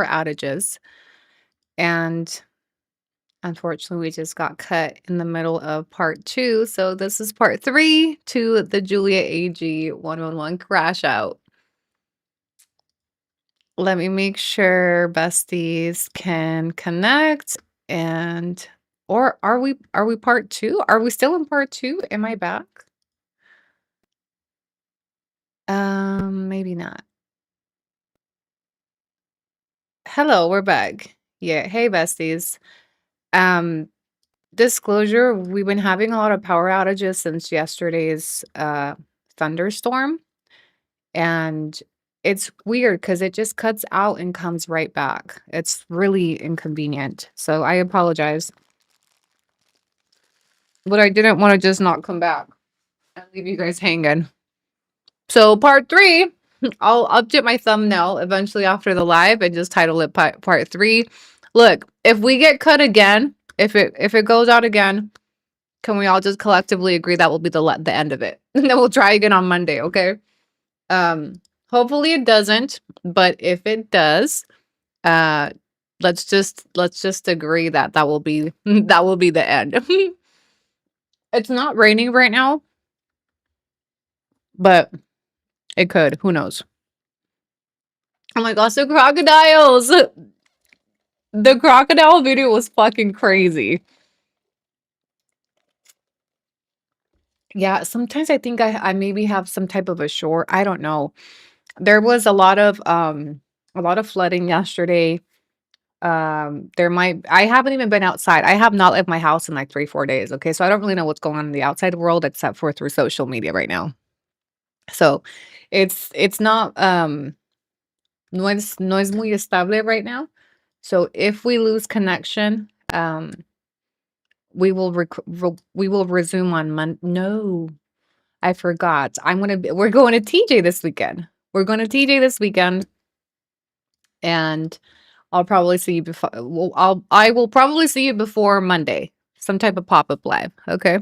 outages, and unfortunately we just got cut in the middle of part 2, so this is part 3 to the Julia AG1111 crash out. Let me make sure besties can connect. And or are we part 2? Are we still in part 2? Am I back? Maybe not. Hello, we're back. Yeah, hey besties. Um Disclosure, we've been having a lot of power outages since yesterday's thunderstorm, and it's weird because it just cuts out and comes right back. It's really inconvenient. So I apologize. But I didn't want to just not come back and leave you guys hanging. So part 3, I'll update my thumbnail eventually after the live and just title it part 3. Look, if we get cut again, if it goes out again, can we all just collectively agree that will be the end of it? And then we'll try again on Monday, okay? Hopefully it doesn't, but if it does, let's just agree that will be the end. It's not raining right now, but it could. Who knows? Oh my gosh, the crocodiles! The crocodile video was fucking crazy. Yeah, sometimes I think I maybe have some type of a short. I don't know. There was a lot of flooding yesterday. I haven't even been outside. I have not left my house in like 3-4 days. Okay, so I don't really know what's going on in the outside world except for through social media right now. So it's not no es muy estable right now. So if we lose connection, we will resume on Monday. No, I forgot. We're going to TJ this weekend. We're going to TJ this weekend, and I'll probably see you before. I will probably see you before Monday. Some type of pop-up live. Okay.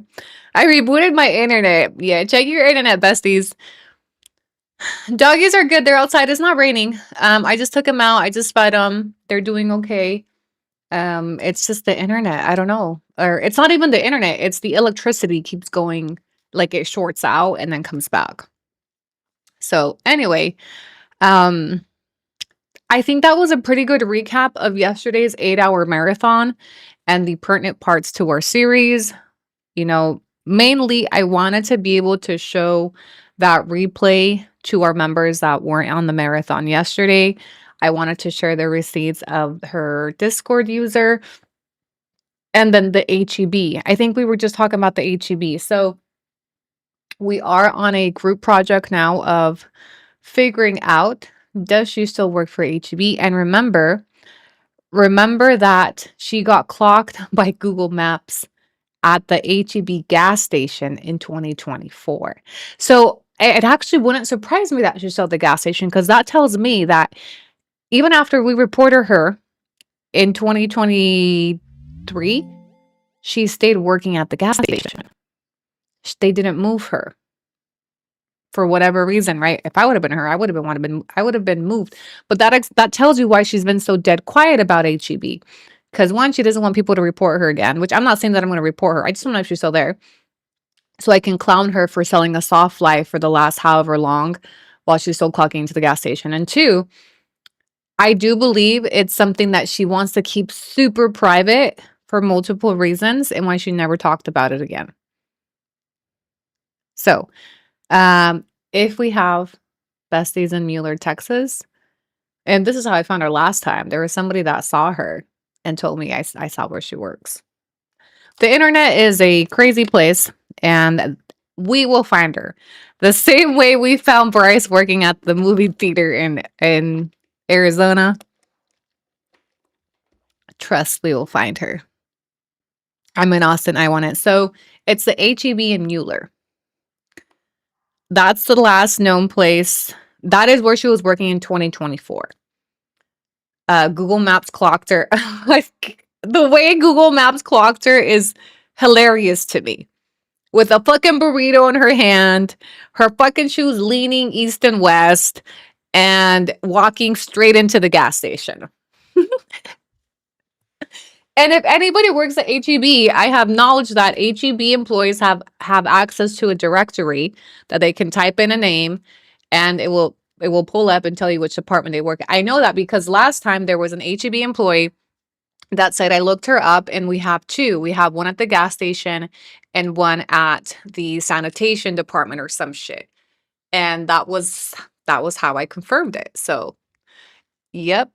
I rebooted my internet. Yeah, check your internet, besties. Doggies are good. They're outside. It's not raining. I just took them out. I just fed them. They're doing okay. It's just the internet. I don't know. Or it's not even the internet. It's the electricity keeps going, like it shorts out and then comes back. So anyway, I think that was a pretty good recap of yesterday's 8-hour marathon and the pertinent parts to our series. You know, mainly I wanted to be able to show that replay to our members that weren't on the marathon yesterday. I wanted to share the receipts of her Discord user and then the HEB. I think we were just talking about the HEB. So we are on a group project now of figuring out, does she still work for HEB? And remember that she got clocked by Google Maps at the HEB gas station in 2024. So it actually wouldn't surprise me that she's still at the gas station, because that tells me that even after we reported her in 2023, she stayed working at the gas station. They didn't move her for whatever reason, right? If I would have been her, I would have been moved. But that tells you why she's been so dead quiet about HEB. Because one, she doesn't want people to report her again, which I'm not saying that I'm going to report her. I just want to know if she's still there, so I can clown her for selling a soft life for the last however long while she's still clocking into the gas station. And two, I do believe it's something that she wants to keep super private for multiple reasons, and why she never talked about it again. So, if we have besties in Mueller, Texas, and this is how I found her last time. There was somebody that saw her and told me I saw where she works. The internet is a crazy place, and we will find her. The same way we found Bryce working at the movie theater in Arizona. Trust, we will find her. I'm in Austin. I want it. So it's the HEB in Mueller. That's the last known place. That is where she was working in 2024. Google Maps clocked her. The way Google Maps clocked her is hilarious to me. With a fucking burrito in her hand, her fucking shoes leaning east and west, and walking straight into the gas station. And if anybody works at HEB, I have knowledge that HEB employees have access to a directory that they can type in a name, and it will pull up and tell you which department they work at. I know that because last time there was an HEB employee that said I looked her up, and we have two. We have one at the gas station and one at the sanitation department or some shit. And that was how I confirmed it. So, yep.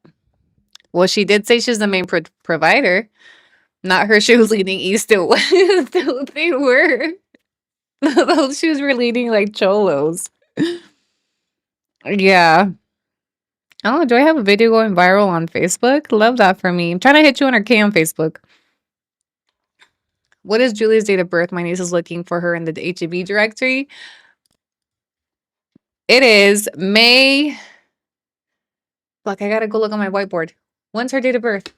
Well, she did say she's the main provider. Not her shoes leading east and west. They were. Those shoes were leading like cholos. Yeah. Oh, do I have a video going viral on Facebook? Love that for me. I'm trying to hit 200K on Facebook. What is Julie's date of birth? My niece is looking for her in the HEB directory. It is May. Fuck, I gotta go look on my whiteboard. When's her date of birth?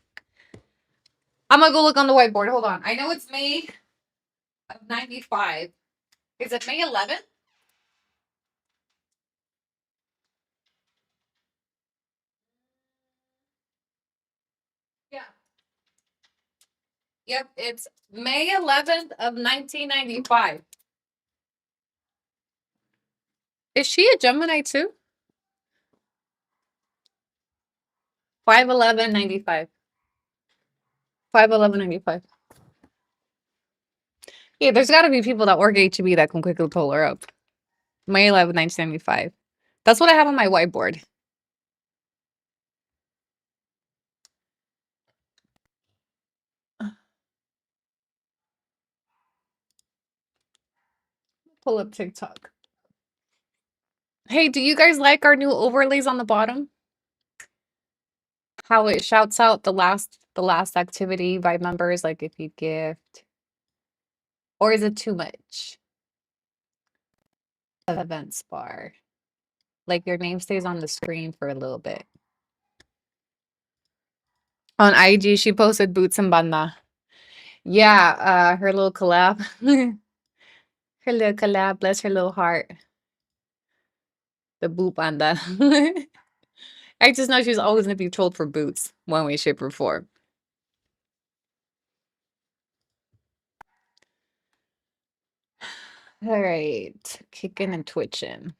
I'm gonna go look on the whiteboard. Hold on. I know it's May of 95. Is it May 11th? Yeah. Yep, it's May 11th of 1995. Is she a Gemini too? 5/11/95. 5/11/95. Yeah, there's got to be people that work at HEB that can quickly pull her up. May 11th, 1995. That's what I have on my whiteboard. Pull up TikTok. Hey, do you guys like our new overlays on the bottom? How it shouts out the last activity by members, like if you gift, or is it too much? Events bar, like your name stays on the screen for a little bit. On IG, she posted boots and banda. Yeah, her little collab. Her little collab, bless her little heart. The boot banda. I just know she's always gonna be trolled for boots, one way, shape, or form. All right, kicking and twitching.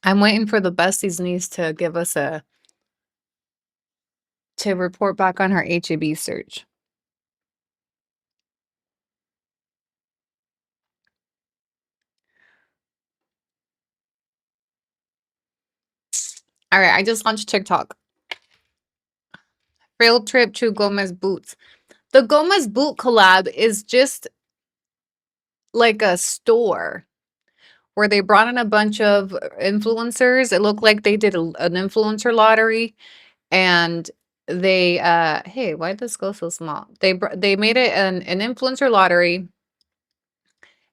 I'm waiting for the besties niece to give us to report back on her HEB search. All right, I just launched TikTok. Field trip to Gomez Boots. The Gomez Boot collab is just like a store where they brought in a bunch of influencers. It looked like they did an influencer lottery, and they hey, why did this go so small? They made it an influencer lottery,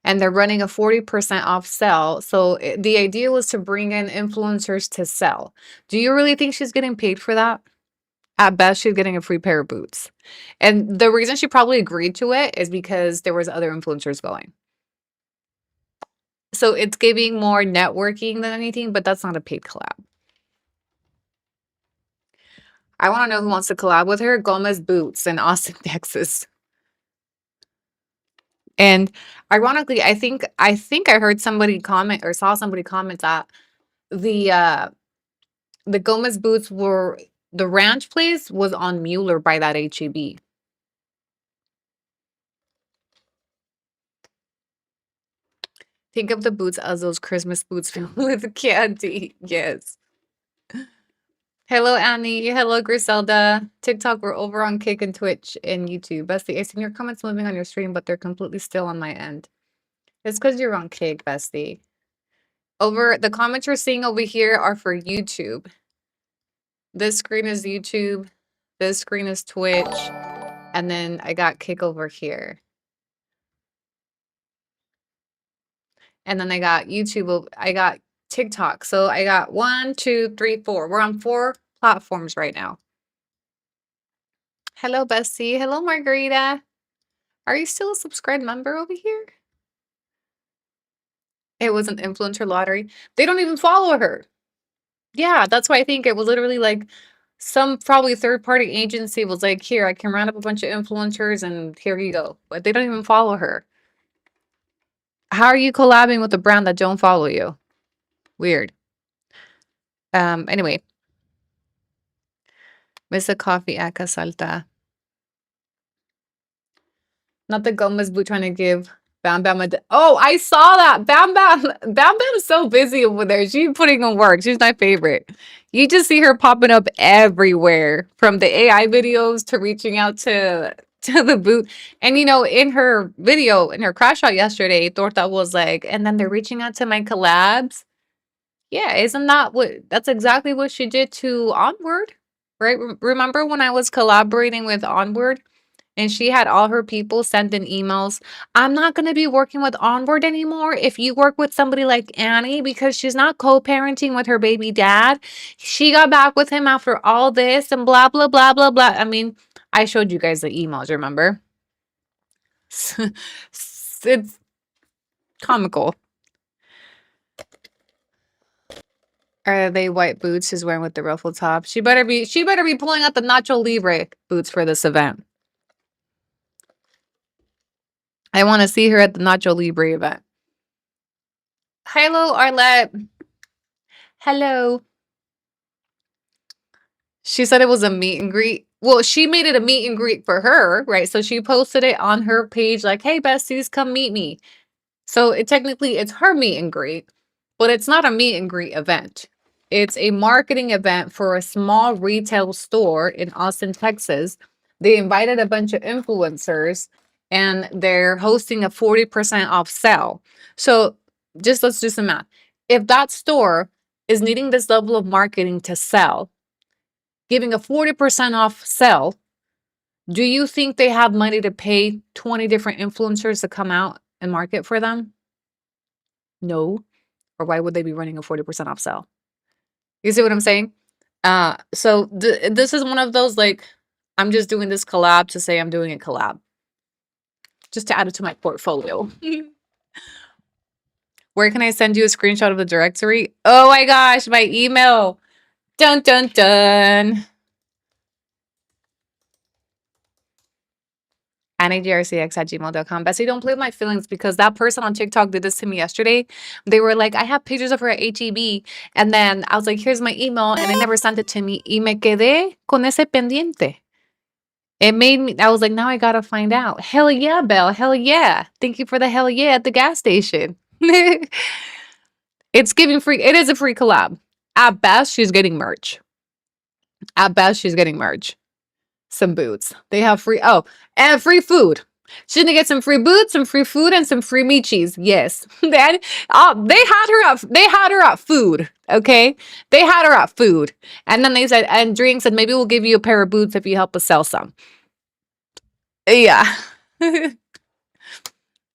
and they're running a 40% off sale. So the idea was to bring in influencers to sell. Do you really think she's getting paid for that? At best, she's getting a free pair of boots. And the reason she probably agreed to it is because there was other influencers going. So it's giving more networking than anything, but that's not a paid collab. I want to know who wants to collab with her. Gomez Boots in Austin, Texas. And ironically, I think I heard somebody comment or saw somebody comment that the Gomez Boots were the ranch place was on Mueller by that HEB. Think of the boots as those Christmas boots filled with candy. Yes. Hello, Annie. Hello, Griselda. TikTok, we're over on Kick and Twitch and YouTube. Bestie, I seen your comments moving on your stream, but they're completely still on my end. It's because you're on Kick, Bestie. Over the comments you're seeing over here are for YouTube. This screen is YouTube. This screen is Twitch. And then I got Kick over here. And then I got YouTube. I got TikTok. So I got 1, 2, 3, 4. We're on 4 platforms right now. Hello, Bestie. Hello, Margarita. Are you still a subscribed member over here? It was an influencer lottery. They don't even follow her. Yeah, that's why I think it was literally like some probably third-party agency was like, "Here, I can round up a bunch of influencers and here you go." But they don't even follow her. How are you collabing with a brand that don't follow you? Weird. Anyway. Mr. Coffee at Casalta. Not the Gomez boo trying to give Bam Bam oh, I saw that. Bam Bam's so busy over there. She's putting in work. She's my favorite. You just see her popping up everywhere, from the AI videos to reaching out to the boot. And you know, in her video, in her crash out yesterday, Torta was like, and then they're reaching out to my collabs. Yeah, isn't that that's exactly what she did to Onward, right? Remember when I was collaborating with Onward and she had all her people send in emails? I'm not going to be working with Onward anymore if you work with somebody like Annie because she's not co-parenting with her baby dad. She got back with him after all this and blah, blah, blah, blah, blah. I mean, I showed you guys the emails, remember? It's comical. Are they white boots she's wearing with the ruffle top? She better be pulling out the Nacho Libre boots for this event. I want to see her at the Nacho Libre event. Hello, Arlette. Hello. She said it was a meet and greet. Well, she made it a meet and greet for her, right? So she posted it on her page like, "Hey, besties, come meet me." So technically it's her meet and greet, but it's not a meet and greet event. It's a marketing event for a small retail store in Austin, Texas. They invited a bunch of influencers and they're hosting a 40% off sale. So let's do some math. If that store is needing this level of marketing to sell, giving a 40% off sale, do you think they have money to pay 20 different influencers to come out and market for them? No. Or why would they be running a 40% off sale? You see what I'm saying? So this is one of those, like, I'm just doing this collab to say I'm doing a collab. Just to add it to my portfolio. Where can I send you a screenshot of the directory? Oh my gosh, my email. Dun, dun, dun. AnnieGRCX@gmail.com. Bessie, don't play with my feelings because that person on TikTok did this to me yesterday. They were like, I have pictures of her at HEB. And then I was like, here's my email. And they never sent it to me. Y me quedé con ese pendiente. It made me, I was like, now I got to find out. Hell yeah, Belle. Hell yeah. Thank you for the hell yeah at the gas station. It's giving free. It is a free collab. At best, she's getting merch. At best, she's getting merch. Some boots. They have free, and free food. She's gonna get some free boots, some free food, and some free michis. Yes. They had her at food. Okay. They had her at food. And then they said, and drinks, and maybe we'll give you a pair of boots if you help us sell some. Yeah.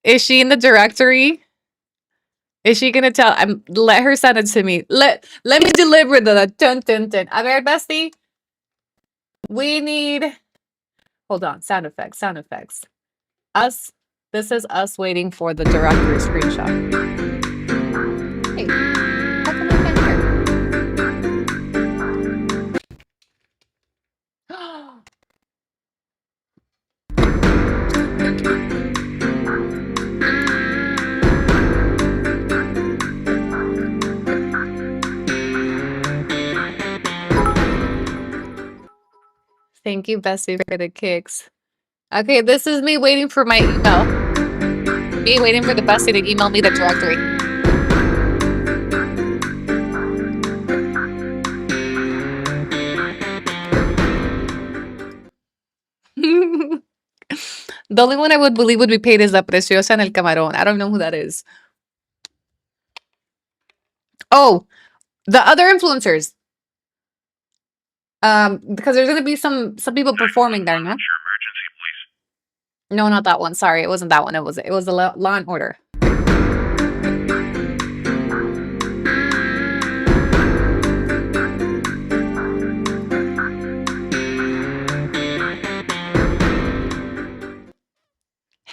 Is she in the directory? Is she gonna tell? Let her send it to me. Let me deliver the dun dun dun. A ver, bestie. We need, hold on, sound effects. Us, this is us waiting for the directory screenshot. Hey, how come I can't Thank you, Bessie, for the kicks. Okay, this is me waiting for my email. Me waiting for the Bessie to email me the directory. The only one I would believe would be paid is La Preciosa en el Camarón. I don't know who that is. Oh, the other influencers. Because there's gonna be some people performing there, no? No, not that one. Sorry, it wasn't that one. It was the Law and Order.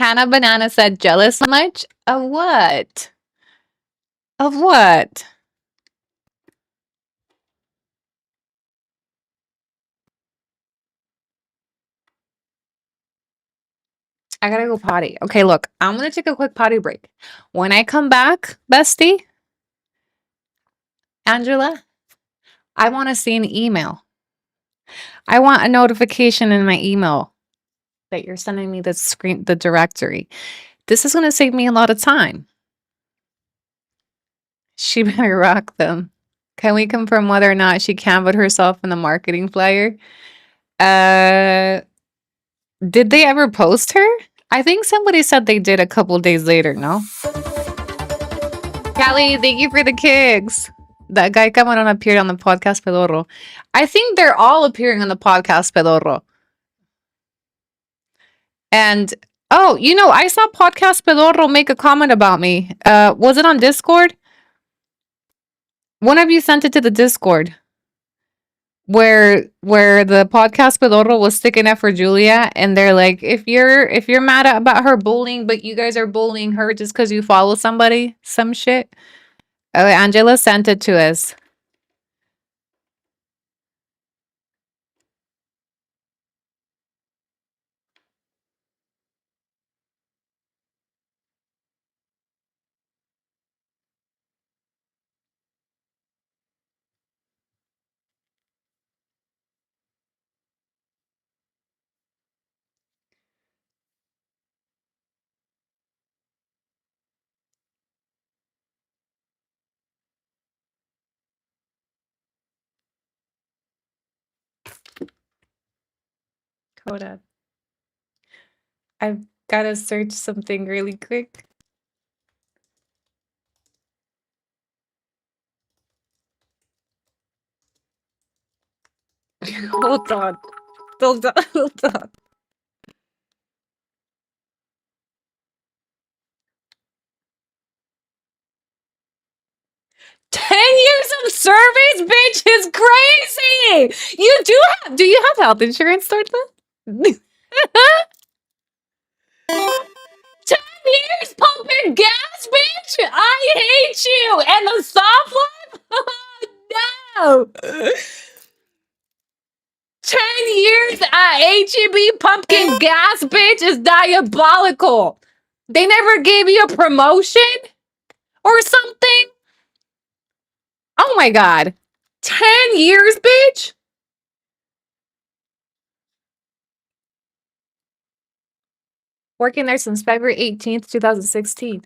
Hannah Banana said, jealous much? Of what? Of what? I gotta go potty. Okay, look, I'm gonna take a quick potty break. When I come back, bestie, Angela, I want to see an email. I want a notification in my email that you're sending me the directory. This is gonna save me a lot of time. She better rock them. Can we confirm whether or not she canvaed herself in the marketing flyer? Did they ever post her? I think somebody said they did a couple days later, no? Callie, thank you for the kicks. That guy Cameron appeared on the podcast Pedorro. I think they're all appearing on the podcast Pedorro. And, oh, you know, I saw podcast Pedorro make a comment about me. Was it on Discord? One of you sent it to the Discord. Where the podcast Pedorro was sticking up for Julia, and they're like, if you're mad about her bullying, but you guys are bullying her just because you follow somebody, some shit. Oh, Angela sent it to us. Coda. I've got to search something really quick. Hold on. Hold on. Hold on. "10 years of service, bitch, is crazy. Do you have health insurance, Torta? 10 years pumping gas, bitch. I hate you. And the soft life? Oh, no. 10 years at HEB pumpkin gas, bitch, is diabolical. They never gave you a promotion or something? Oh my God. 10 years, bitch? Working there since February 18th, 2016.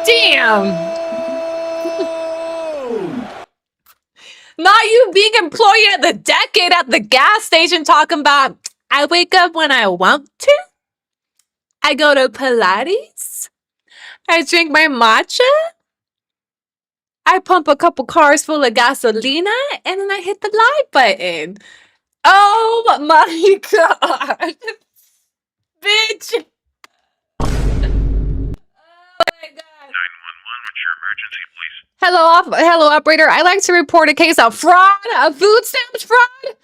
Damn. Not you being employee of the decade at the gas station talking about, I wake up when I want to. I go to Pilates. I drink my matcha. I pump a couple cars full of gasolina, and then I hit the live button. Oh my God. Bitch. Oh my God. 911, what's your emergency, please? Hello, operator. I like to report a case of fraud, of food stamps fraud.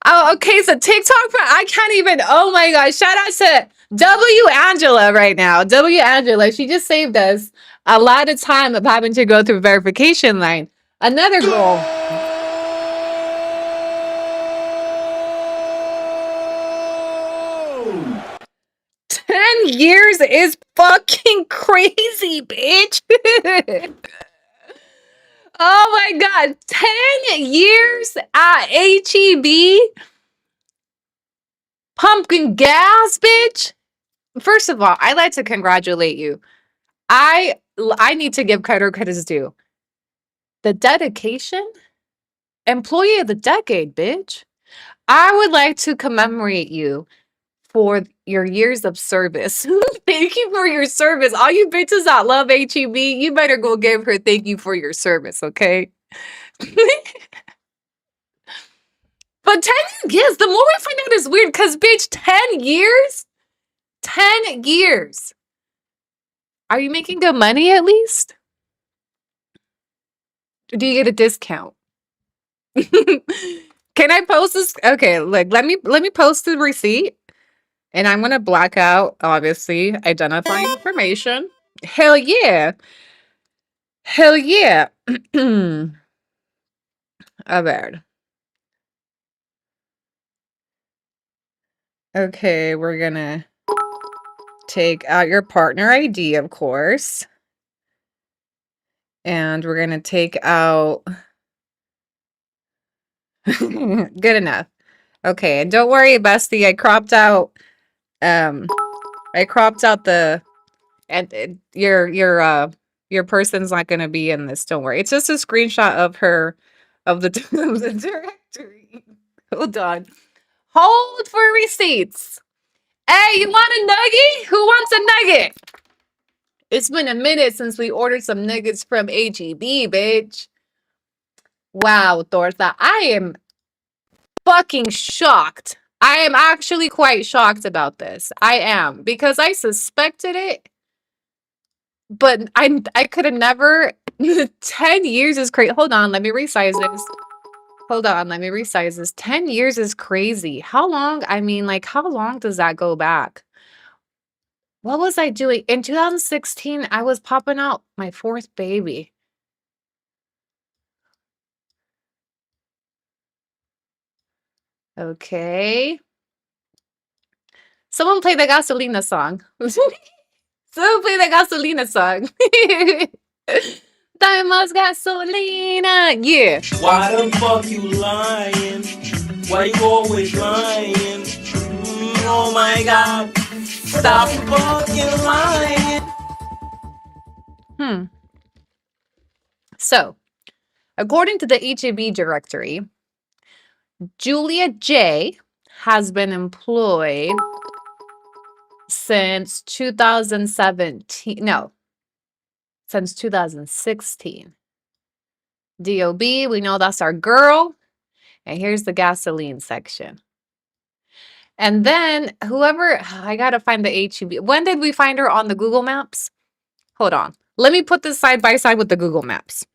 Oh, a case of TikTok fraud. I can't even. Oh my God. Shout out to W. Angela right now. W. Angela. She just saved us a lot of time of having to go through verification line. Another goal. 10 years is fucking crazy, bitch. Oh my God. 10 years at HEB? Pumpkin gas, bitch. First of all, I'd like to congratulate you. I need to give credit is due. The dedication? Employee of the decade, bitch. I would like to commemorate you for your years of service. Thank you for your service. All you bitches that love HEB, you better go give her thank you for your service, okay? But 10 years, the more I find out is weird, because bitch, 10 years? 10 years. Are you making good money at least? Or do you get a discount? Can I post this? Okay, like let me post the receipt, and I'm gonna black out obviously identifying information. Hell yeah, hell yeah. A ver. Okay, we're gonna take out your partner ID, of course, and we're gonna take out. Good enough. Okay, and don't worry, bestie. Um, I cropped out the and your person's not gonna be in this. Don't worry. It's just a screenshot of her of the of the directory. Hold on. Hold for receipts. Hey, you want a nugget? Who wants a nugget? It's been a minute since we ordered some nuggets from HEB, bitch. Wow, Thortha. I am fucking shocked. I am actually quite shocked about this. I am because I suspected it, but I could have never. 10 years is crazy. Hold on, let me resize this. Hold on, let me resize this. 10 years is crazy. How long? I mean, like, how long does that go back? What was I doing? In 2016, I was popping out my fourth baby. Okay. Someone play the Gasolina song. Someone play the Gasolina song. Dame más gasolina. Yeah. Why the fuck you lying? Why you always lying? Oh my god. Stop fucking lying. So, according to the HEB directory, Julia J has been employed since 2017. No, since 2016. DOB, we know that's our girl. And here's the gasoline section. And then whoever, I gotta find the HEB. When did we find her on the Google Maps? Hold on. Let me put this side by side with the Google Maps.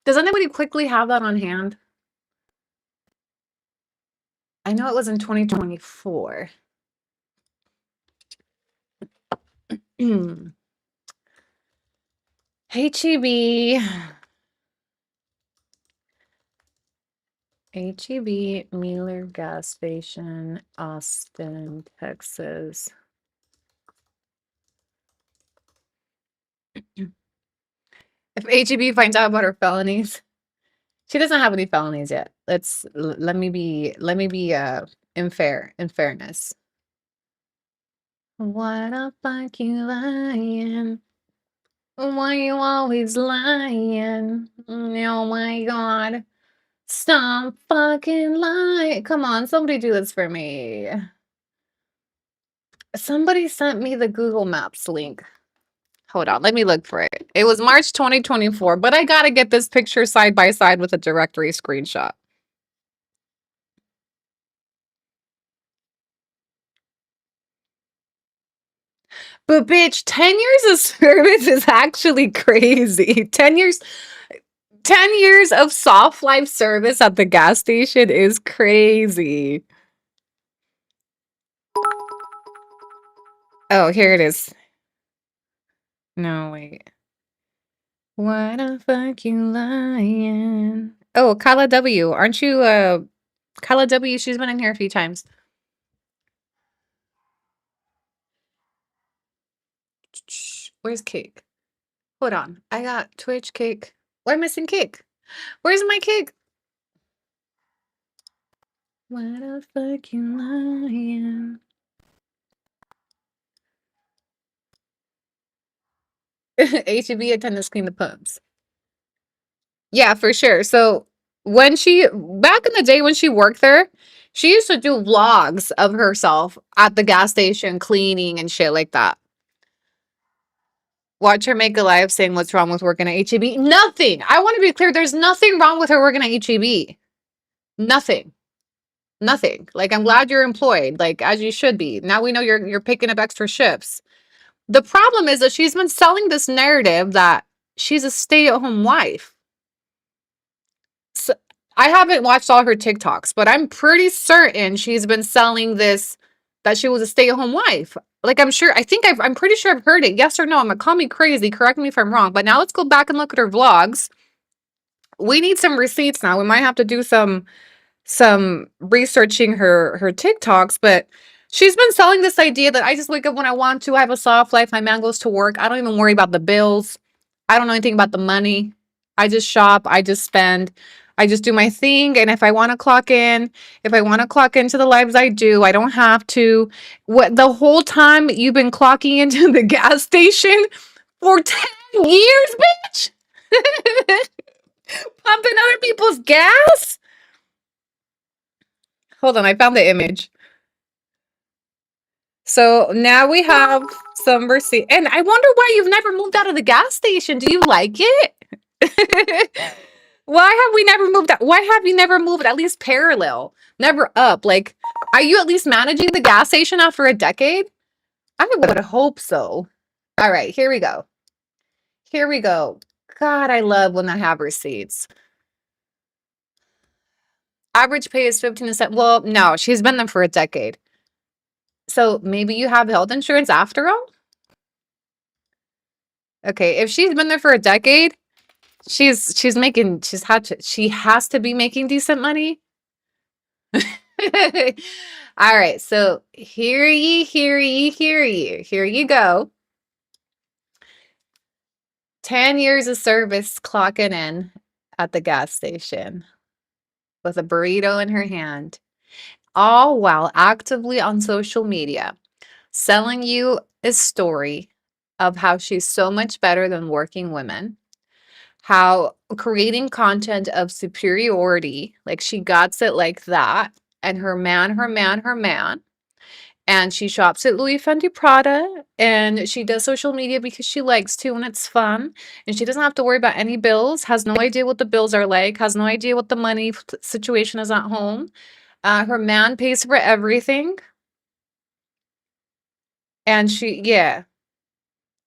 Does anybody quickly have that on hand? I know it was in 2024. HEB. HEB Mueller Gas Station, Austin, Texas. If HEB finds out about her felonies, she doesn't have any felonies yet. Let me be in fairness. Why the fuck you lying? Why you always lying? Oh my god. Stop fucking lying. Come on, somebody do this for me. Somebody sent me the Google Maps link. Hold on, let me look for it. It was March 2024, but I gotta get this picture side by side with a directory screenshot. But bitch, 10 years of service is actually crazy. 10 years of soft life service at the gas station is crazy. Oh, here it is. No, wait. Why the fuck you lying? Oh, Kyla W. Aren't you Kyla W? She's been in here a few times. Where's Cake? Hold on. I got Twitch Cake. Why am I missing Cake? Where's my Cake? Why the fuck you lying? HEB attendants clean the pumps. Yeah, for sure. So when back in the day when she worked there, she used to do vlogs of herself at the gas station cleaning and shit like that. Watch her make a live saying what's wrong with working at HEB. Nothing. I want to be clear. There's nothing wrong with her working at HEB. Nothing. Nothing. Like, I'm glad you're employed, like, as you should be. Now we know you're picking up extra shifts. The problem is that she's been selling this narrative that she's a stay-at-home wife. So I haven't watched all her TikToks, but I'm pretty certain she's been selling this that she was a stay-at-home wife. Like I'm pretty sure I've heard it. Yes or no? I'm gonna call me crazy. Correct me if I'm wrong. But now let's go back and look at her vlogs. We need some receipts now. We might have to do some researching her TikToks, but she's been selling this idea that I just wake up when I want to. I have a soft life. My man goes to work. I don't even worry about the bills. I don't know anything about the money. I just shop. I just spend. I just do my thing. And if I want to clock in, if I want to clock into the lives, I do. I don't have to. What the whole time you've been clocking into the gas station for 10 years, bitch? Pumping other people's gas? Hold on, I found the image. So now we have some receipt. And I wonder why you've never moved out of the gas station. Do you like it? Why have we never moved out? Why have you never moved at least parallel? Never up. Like, are you at least managing the gas station after a decade? I would hope so. All right, here we go. Here we go. God, I love when I have receipts. Average pay is 15 cents. Well, no, she's been there for a decade. So maybe you have health insurance after all? Okay, if she's been there for a decade, she has to be making decent money. All right, so hear you go. 10 years of service clocking in at the gas station with a burrito in her hand, all while actively on social media selling you a story of how she's so much better than working women, how creating content of superiority, like she got it like that, and her man, and she shops at Louis Fendi Prada, and she does social media because she likes to and it's fun, and she doesn't have to worry about any bills, has no idea what the bills are like, has no idea what the money situation is at home. Her man pays for everything, and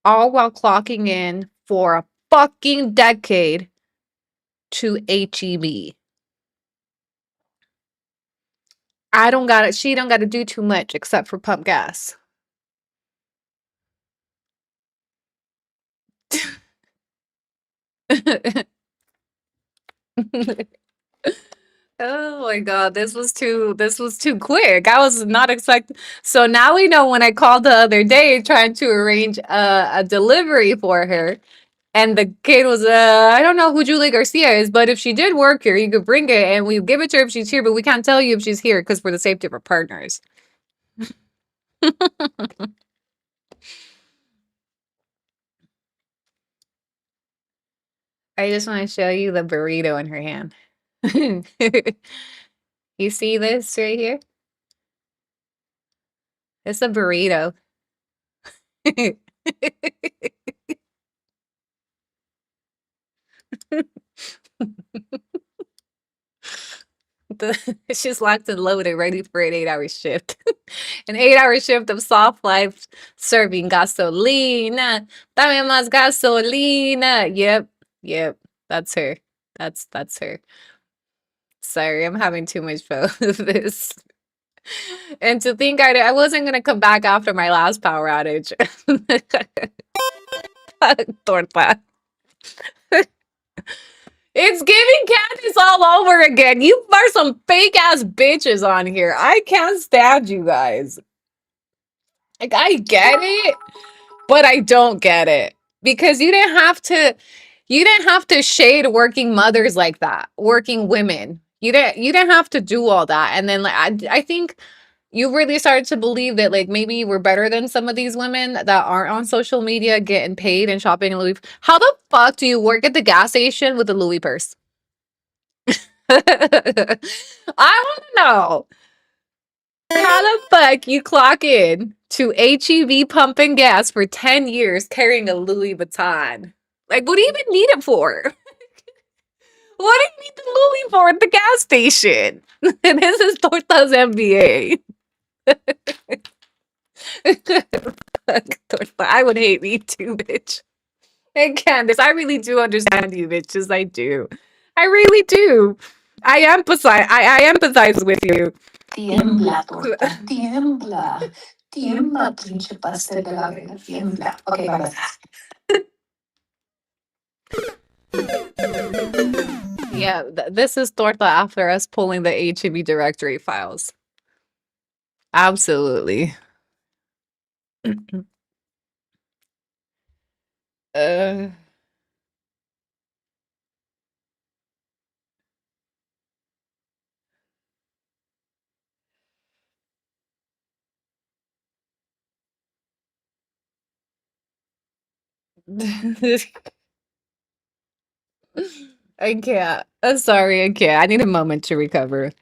all while clocking in for a fucking decade to HEB. She don't gotta do too much except for pump gas. Oh my God, this was too quick. I was not expecting. So now we know when I called the other day trying to arrange a delivery for her, and the kid was I don't know who Julie Garcia is, but if she did work here, you could bring it and we give it to her if she's here, but we can't tell you if she's here because for the safety of our partners. I just want to show you the burrito in her hand. You see this right here? It's a burrito. She's locked and loaded, ready for an 8-hour shift. An 8-hour shift of soft life serving gasolina. Dame más gasolina. Yep. That's her. That's her. Sorry, I'm having too much fun with this. And to think I wasn't gonna come back after my last power outage. Torta. It's giving Candace all over again. You are some fake ass bitches on here. I can't stand you guys. Like, I get it, but I don't get it. Because you didn't have to shade working mothers like that, working women. You didn't have to do all that. And then like I think you really started to believe that like maybe you were better than some of these women that aren't on social media getting paid and shopping in Louis. How the fuck do you work at the gas station with a Louis purse? I want to know how the fuck you clock in to HEB pumping gas for 10 years carrying a Louis Vuitton. Like, what do you even need it for? What do you need the Louis for at the gas station? This is Torta's MBA. Torta, I would hate me too, bitch. And Candace, I really do understand you, bitches. I do. I really do. I empathize. I empathize with you. Tiembla, torta, tiembla. Tiembla, pinche pastel de la verga, tiembla. Okay, bye-bye. Yeah, this is Torta after us pulling the HEB directory files. Absolutely. uh, I can't. I'm sorry, I can't. I need a moment to recover.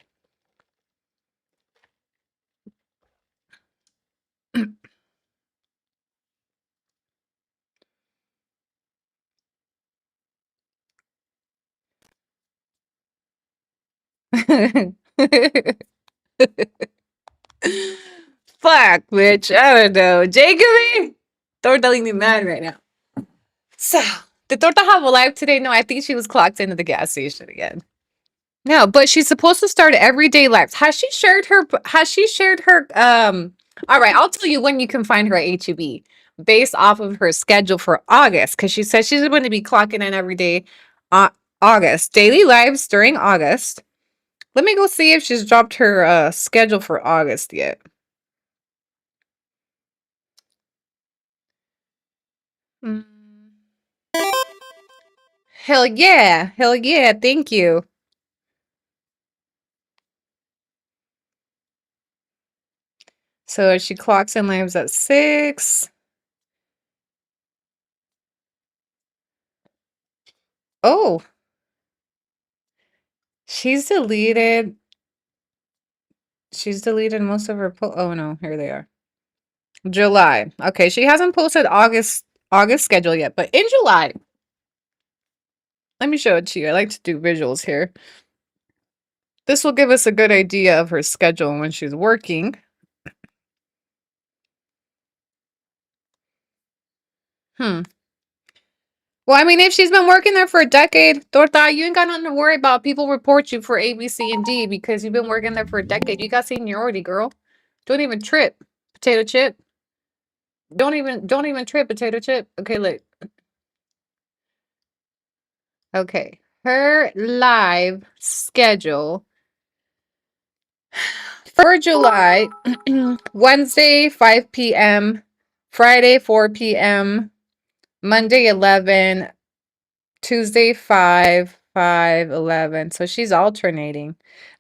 Fuck, bitch. I don't know. Jacoby? Torta me mad right now. So, did Torta have a live today? No, I think she was clocked into the gas station again. No, but she's supposed to start everyday lives. Has she shared her all right, I'll tell you when you can find her at HEB based off of her schedule for August, because she says she's going to be clocking in every day August. Daily lives during August. Let me go see if she's dropped her schedule for August yet. Hell yeah. Hell yeah. Thank you. So she clocks in lives at 6. Oh. She's deleted most of her oh no, here they are. July. Okay, she hasn't posted August schedule yet, but in July. Let me show it to you. I like to do visuals here. This will give us a good idea of her schedule when she's working. Well, I mean, if she's been working there for a decade, Torta, you ain't got nothing to worry about. People report you for A, B, C, and D because you've been working there for a decade. You got seniority, girl. Don't even trip, potato chip. Don't even trip, potato chip. Okay, look. Okay, her live schedule for July: Wednesday 5 p.m., Friday 4 p.m., Monday 11, Tuesday 5, 5, 11. So she's alternating.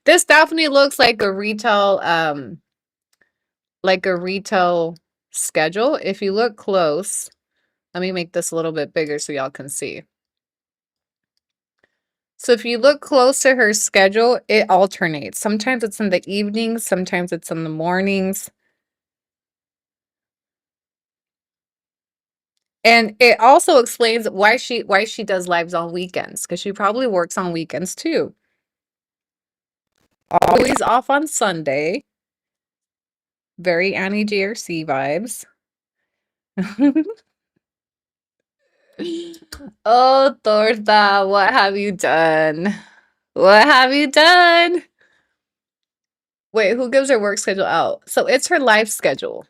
This definitely looks like a retail schedule. If you look close, let me make this a little bit bigger so y'all can see. So if you look close to her schedule, it alternates. Sometimes it's in the evenings, sometimes it's in the mornings. And it also explains why she does lives on weekends, because she probably works on weekends too. Always off on Sunday. Very Annie JRC vibes. Oh, Torta, what have you done? What have you done? Wait, who gives her work schedule out? So it's her live schedule.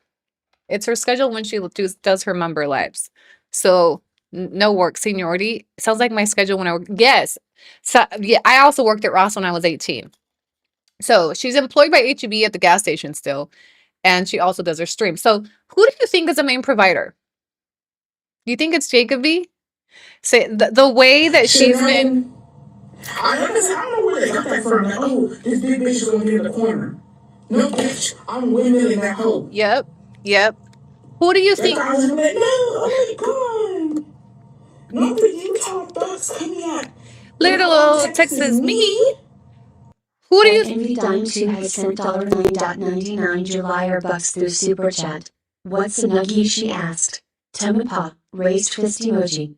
It's her schedule when she does her member lives. So no work seniority. Sounds like my schedule when I work. Yes. So yeah, I also worked at Ross when I was 18. So she's employed by HEB at the gas station still. And she also does her stream. So who do you think is the main provider? Do you think it's Jacoby? Say the way that she's been. I don't know where they got that from. Like, oh, this big bitch is gonna be in the corner. No, bitch, I'm windmilling that hoe. Yep. Who do you think? Like, no, oh my god. No, but you talk thugs coming at Little old Texas me. Who do you Envy Dime 2 has sent $9.99 July or bucks through Super Chat. What's a nuggie, she asked. Tamapa, raised fist emoji.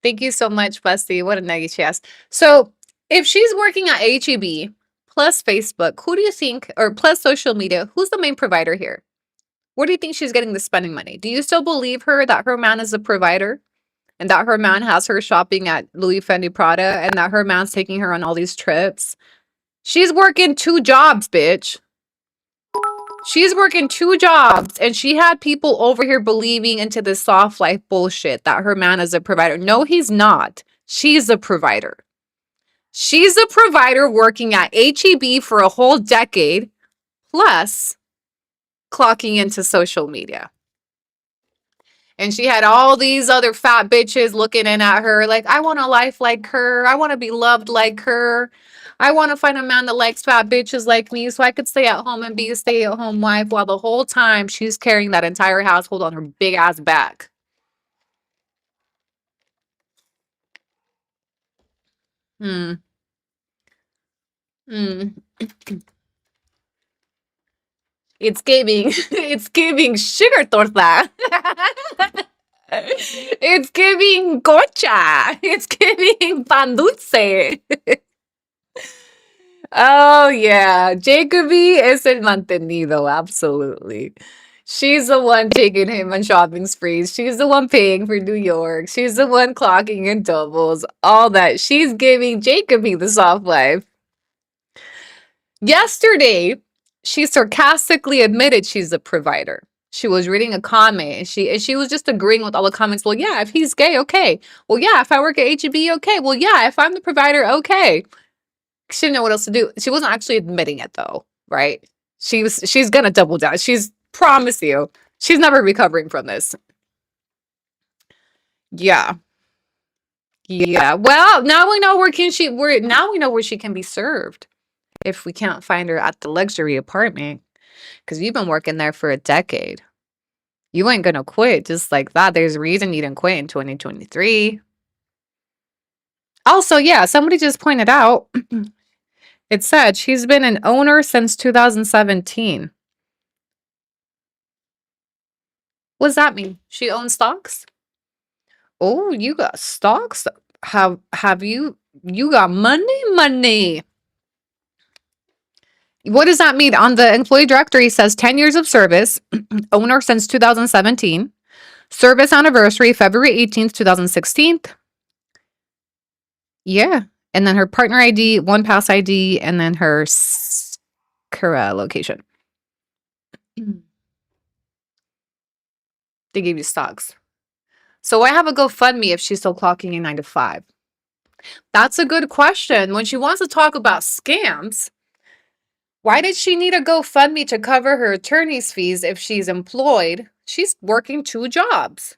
Thank you so much, Busty. What a nugget she asked. So if she's working at HEB plus Facebook, who do you think, or plus social media, who's the main provider here? Where do you think she's getting the spending money? Do you still believe her that her man is a provider and that her man has her shopping at Louis Fendi Prada and that her man's taking her on all these trips? She's working 2 jobs, bitch. She's working 2 jobs and she had people over here believing into this soft life bullshit that her man is a provider. No, he's not. She's a provider. She's a provider working at HEB for a whole decade, plus clocking into social media. And she had all these other fat bitches looking in at her like, I want a life like her. I want to be loved like her. I want to find a man that likes fat bitches like me so I could stay at home and be a stay-at-home wife while the whole time she's carrying that entire household on her big ass back. Hmm. Hmm. It's giving sugar torta. It's giving gocha. It's giving pan dulce. Oh, yeah. Jacoby es el mantenido. Absolutely. She's the one taking him on shopping sprees. She's the one paying for New York. She's the one clocking in doubles. All that. She's giving Jacoby the soft life. Yesterday, she sarcastically admitted she's a provider. She was reading a comment and she was just agreeing with all the comments. Well, yeah, if he's gay, okay. Well, yeah, if I work at HEB, okay. Well, yeah, if I'm the provider, okay. She didn't know what else to do. She wasn't actually admitting it though, right? She's gonna double down. She's promise you, she's never recovering from this. Yeah. Yeah. Well, now we know where she can be served if we can't find her at the luxury apartment. Because you've been working there for a decade. You ain't gonna quit just like that. There's a reason you didn't quit in 2023. Also, yeah, somebody just pointed out, it said she's been an owner since 2017. What does that mean? She owns stocks? Oh, you got stocks? Have you got money? What does that mean? On the employee directory, it says 10 years of service, owner since 2017, service anniversary, February 18th, 2016. Yeah. And then her partner ID, one pass ID, and then her Kura location. They gave you stocks. So I have a GoFundMe if she's still clocking in 9 to 5. That's a good question. When she wants to talk about scams, why did she need a GoFundMe to cover her attorney's fees if she's employed? She's working 2 jobs.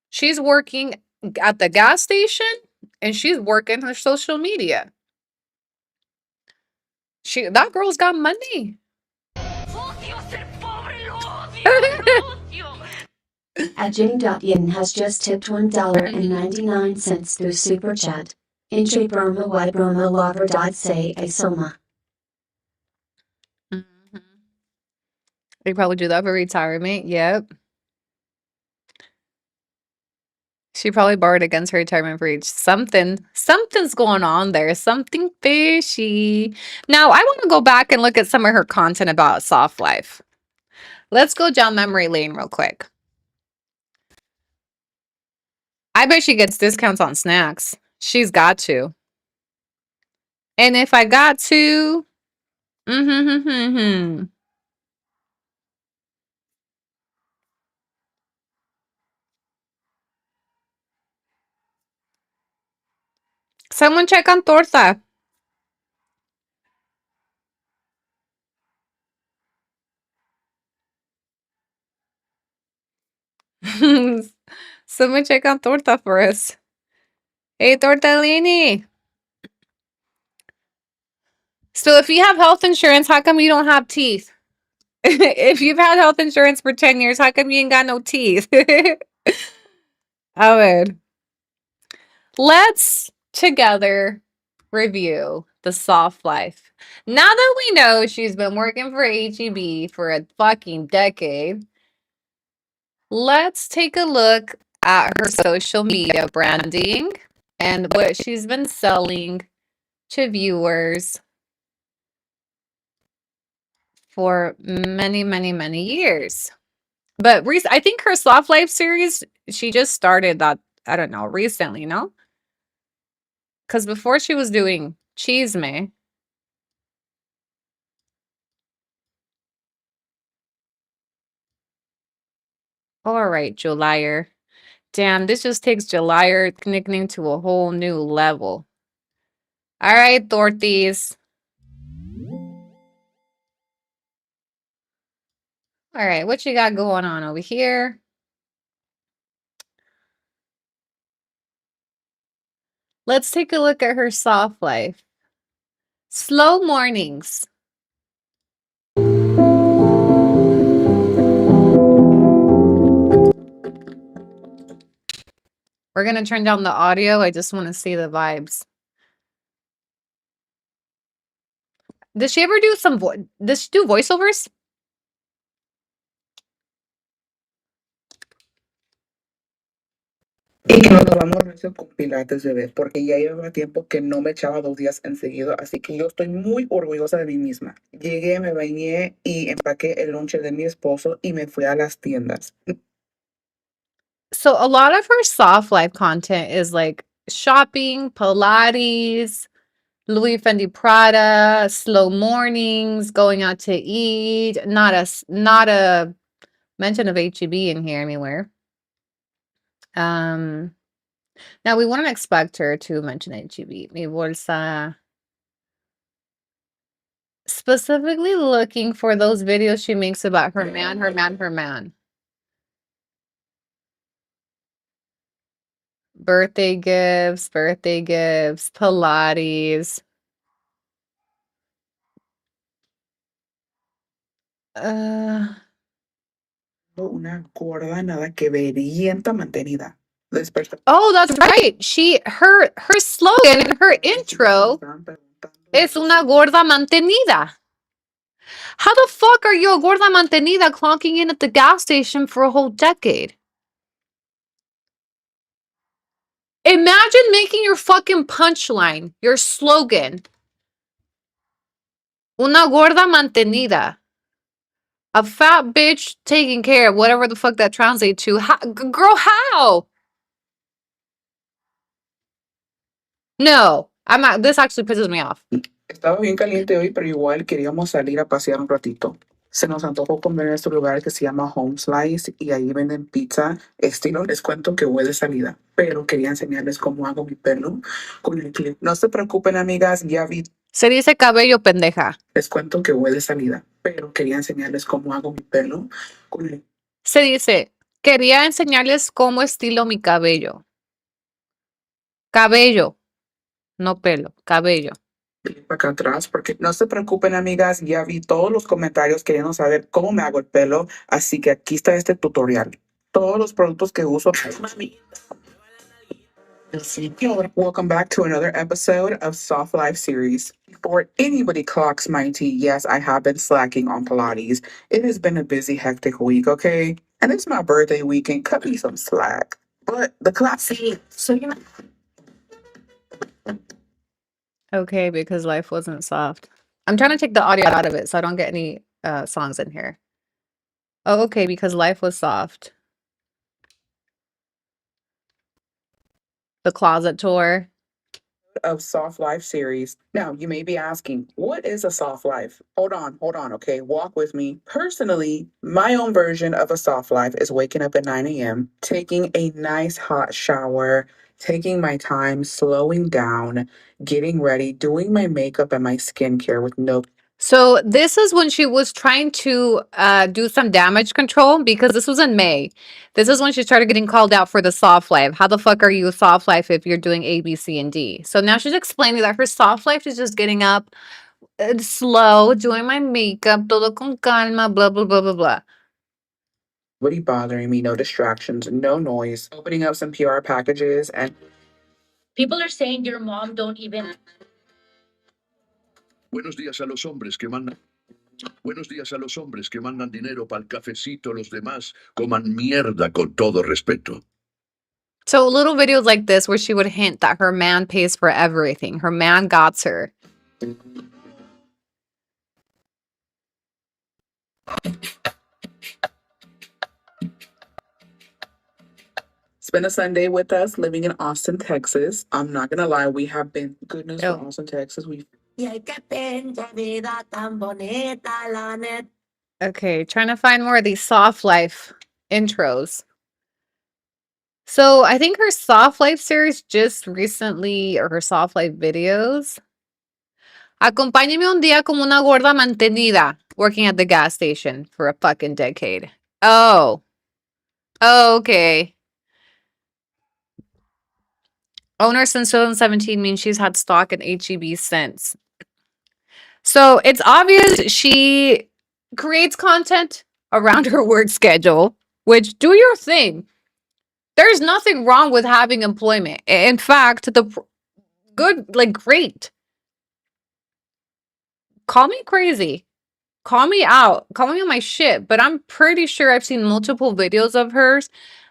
She's working at the gas station and she's working her social media. That girl's got money. At Jenny.yin has just tipped $1.99 through Super Chat. Inche Burma Y Burma Lover say a Soma. They probably do that for retirement. Yep. She probably borrowed against her retirement for each. Something's going on there. Something fishy. Now, I want to go back and look at some of her content about soft life. Let's go down memory lane real quick. I bet she gets discounts on snacks. She's got to. And if I got to... Someone check on torta. Someone check on torta for us. Hey, Tortellini. So if you have health insurance, how come you don't have teeth? If you've had health insurance for 10 years, how come you ain't got no teeth? Howard. Let's together review the soft life. Now that we know she's been working for HEB for a fucking decade, let's take a look at her social media branding and what she's been selling to viewers for many, many, many years. But I think her Soft Life series, she just started that, I don't know, recently, no? Because before she was doing Cheese Me. All right, Juliaag. Damn, this just takes Juliaag nickname to a whole new level. All right, Dorothy's. All right, what you got going on over here? Let's take a look at her Soft Life. Slow mornings. We're going to turn down the audio. I just want to see the vibes. Does she ever do some does she do voiceovers? Y que nos vamos recio con Pilates, bebé, porque ya llevaba tiempo que no me echaba 2 días enseguido, así que yo estoy muy orgullosa de mí misma. Llegué, me bañé y empaqué el lonche de mi esposo y me fui a las tiendas. So a lot of her Soft Life content is like shopping, Pilates, Louis Fendi Prada, slow mornings, going out to eat. Not a mention of HEB in here anywhere. Now we wouldn't expect her to mention HEB. Mi bolsa. Specifically looking for those videos she makes about her man, her man, her man. Birthday gifts, Pilates. Una gorda nada que verienta mantenida. Oh, that's right. Her slogan in her intro is una gorda mantenida. How the fuck are you a gorda mantenida clocking in at the gas station for a whole decade? Imagine making your fucking punchline, your slogan. Una gorda mantenida. A fat bitch taking care of whatever the fuck that translates to. Girl, how? No, I'm not. This actually pisses me off. Estaba bien caliente hoy, pero igual queríamos salir a pasear un ratito. Se nos antojó comer en este lugar que se llama Home Slice y ahí venden pizza estilo. Les cuento que voy de salida, pero quería enseñarles cómo hago mi pelo con el clip. No se preocupen, amigas, ya vi. Se dice cabello, pendeja. Les cuento que voy de salida, pero quería enseñarles cómo hago mi pelo con el... Se dice, quería enseñarles cómo estilo mi cabello. Cabello, no pelo, cabello. Acá atrás, porque no se preocupen, amigas, ya vi todos los comentarios queriendo saber cómo me hago el pelo, así que aquí está este tutorial. Todos los productos que uso. Welcome back to another episode of Soft Life series. Before anybody clocks my tea, yes, I have been slacking on Pilates. It has been a busy, hectic week, okay? And it's my birthday weekend. Cut me some slack. But the class, so you know. Okay, because life wasn't soft. I'm trying to take the audio out of it so I don't get any songs in here. Oh, okay, because life was soft. The closet tour. Of Soft Life series. Now, you may be asking, what is a soft life? Hold on, okay? Walk with me. Personally, my own version of a soft life is waking up at 9 a.m., taking a nice hot shower, taking my time, slowing down, getting ready, doing my makeup and my skincare with no... So this is when she was trying to do some damage control because this was in May. This is when she started getting called out for the soft life. How the fuck are you a soft life if you're doing A, B, C, and D? So now she's explaining that her soft life is just getting up slow, doing my makeup, todo con calma, blah, blah, blah, blah, blah. Nobody bothering me, no distractions, no noise, opening up some PR packages and... People are saying your mom don't even... Buenos días a los hombres que mandan. Buenos días a los hombres que mandan dinero para el cafecito, los demás coman mierda con todo respeto. So little videos like this where she would hint that her man pays for everything. Her man got her. spend a Sunday with us living in Austin, Texas. I'm not gonna lie, we have been goodness for Austin, Texas. Okay, trying to find more of these soft life intros. So I think her soft life series just recently, or her soft life videos. Acompáñeme un día como una gorda mantenida working at the gas station for a fucking decade. Oh. Okay. Owner since 2017 means she's had stock in HEB since. So it's obvious she creates content around her work schedule, which do your thing. There's nothing wrong with having employment. In fact, great. Call me crazy. Call me out. Call me on my shit. But I'm pretty sure I've seen multiple videos of hers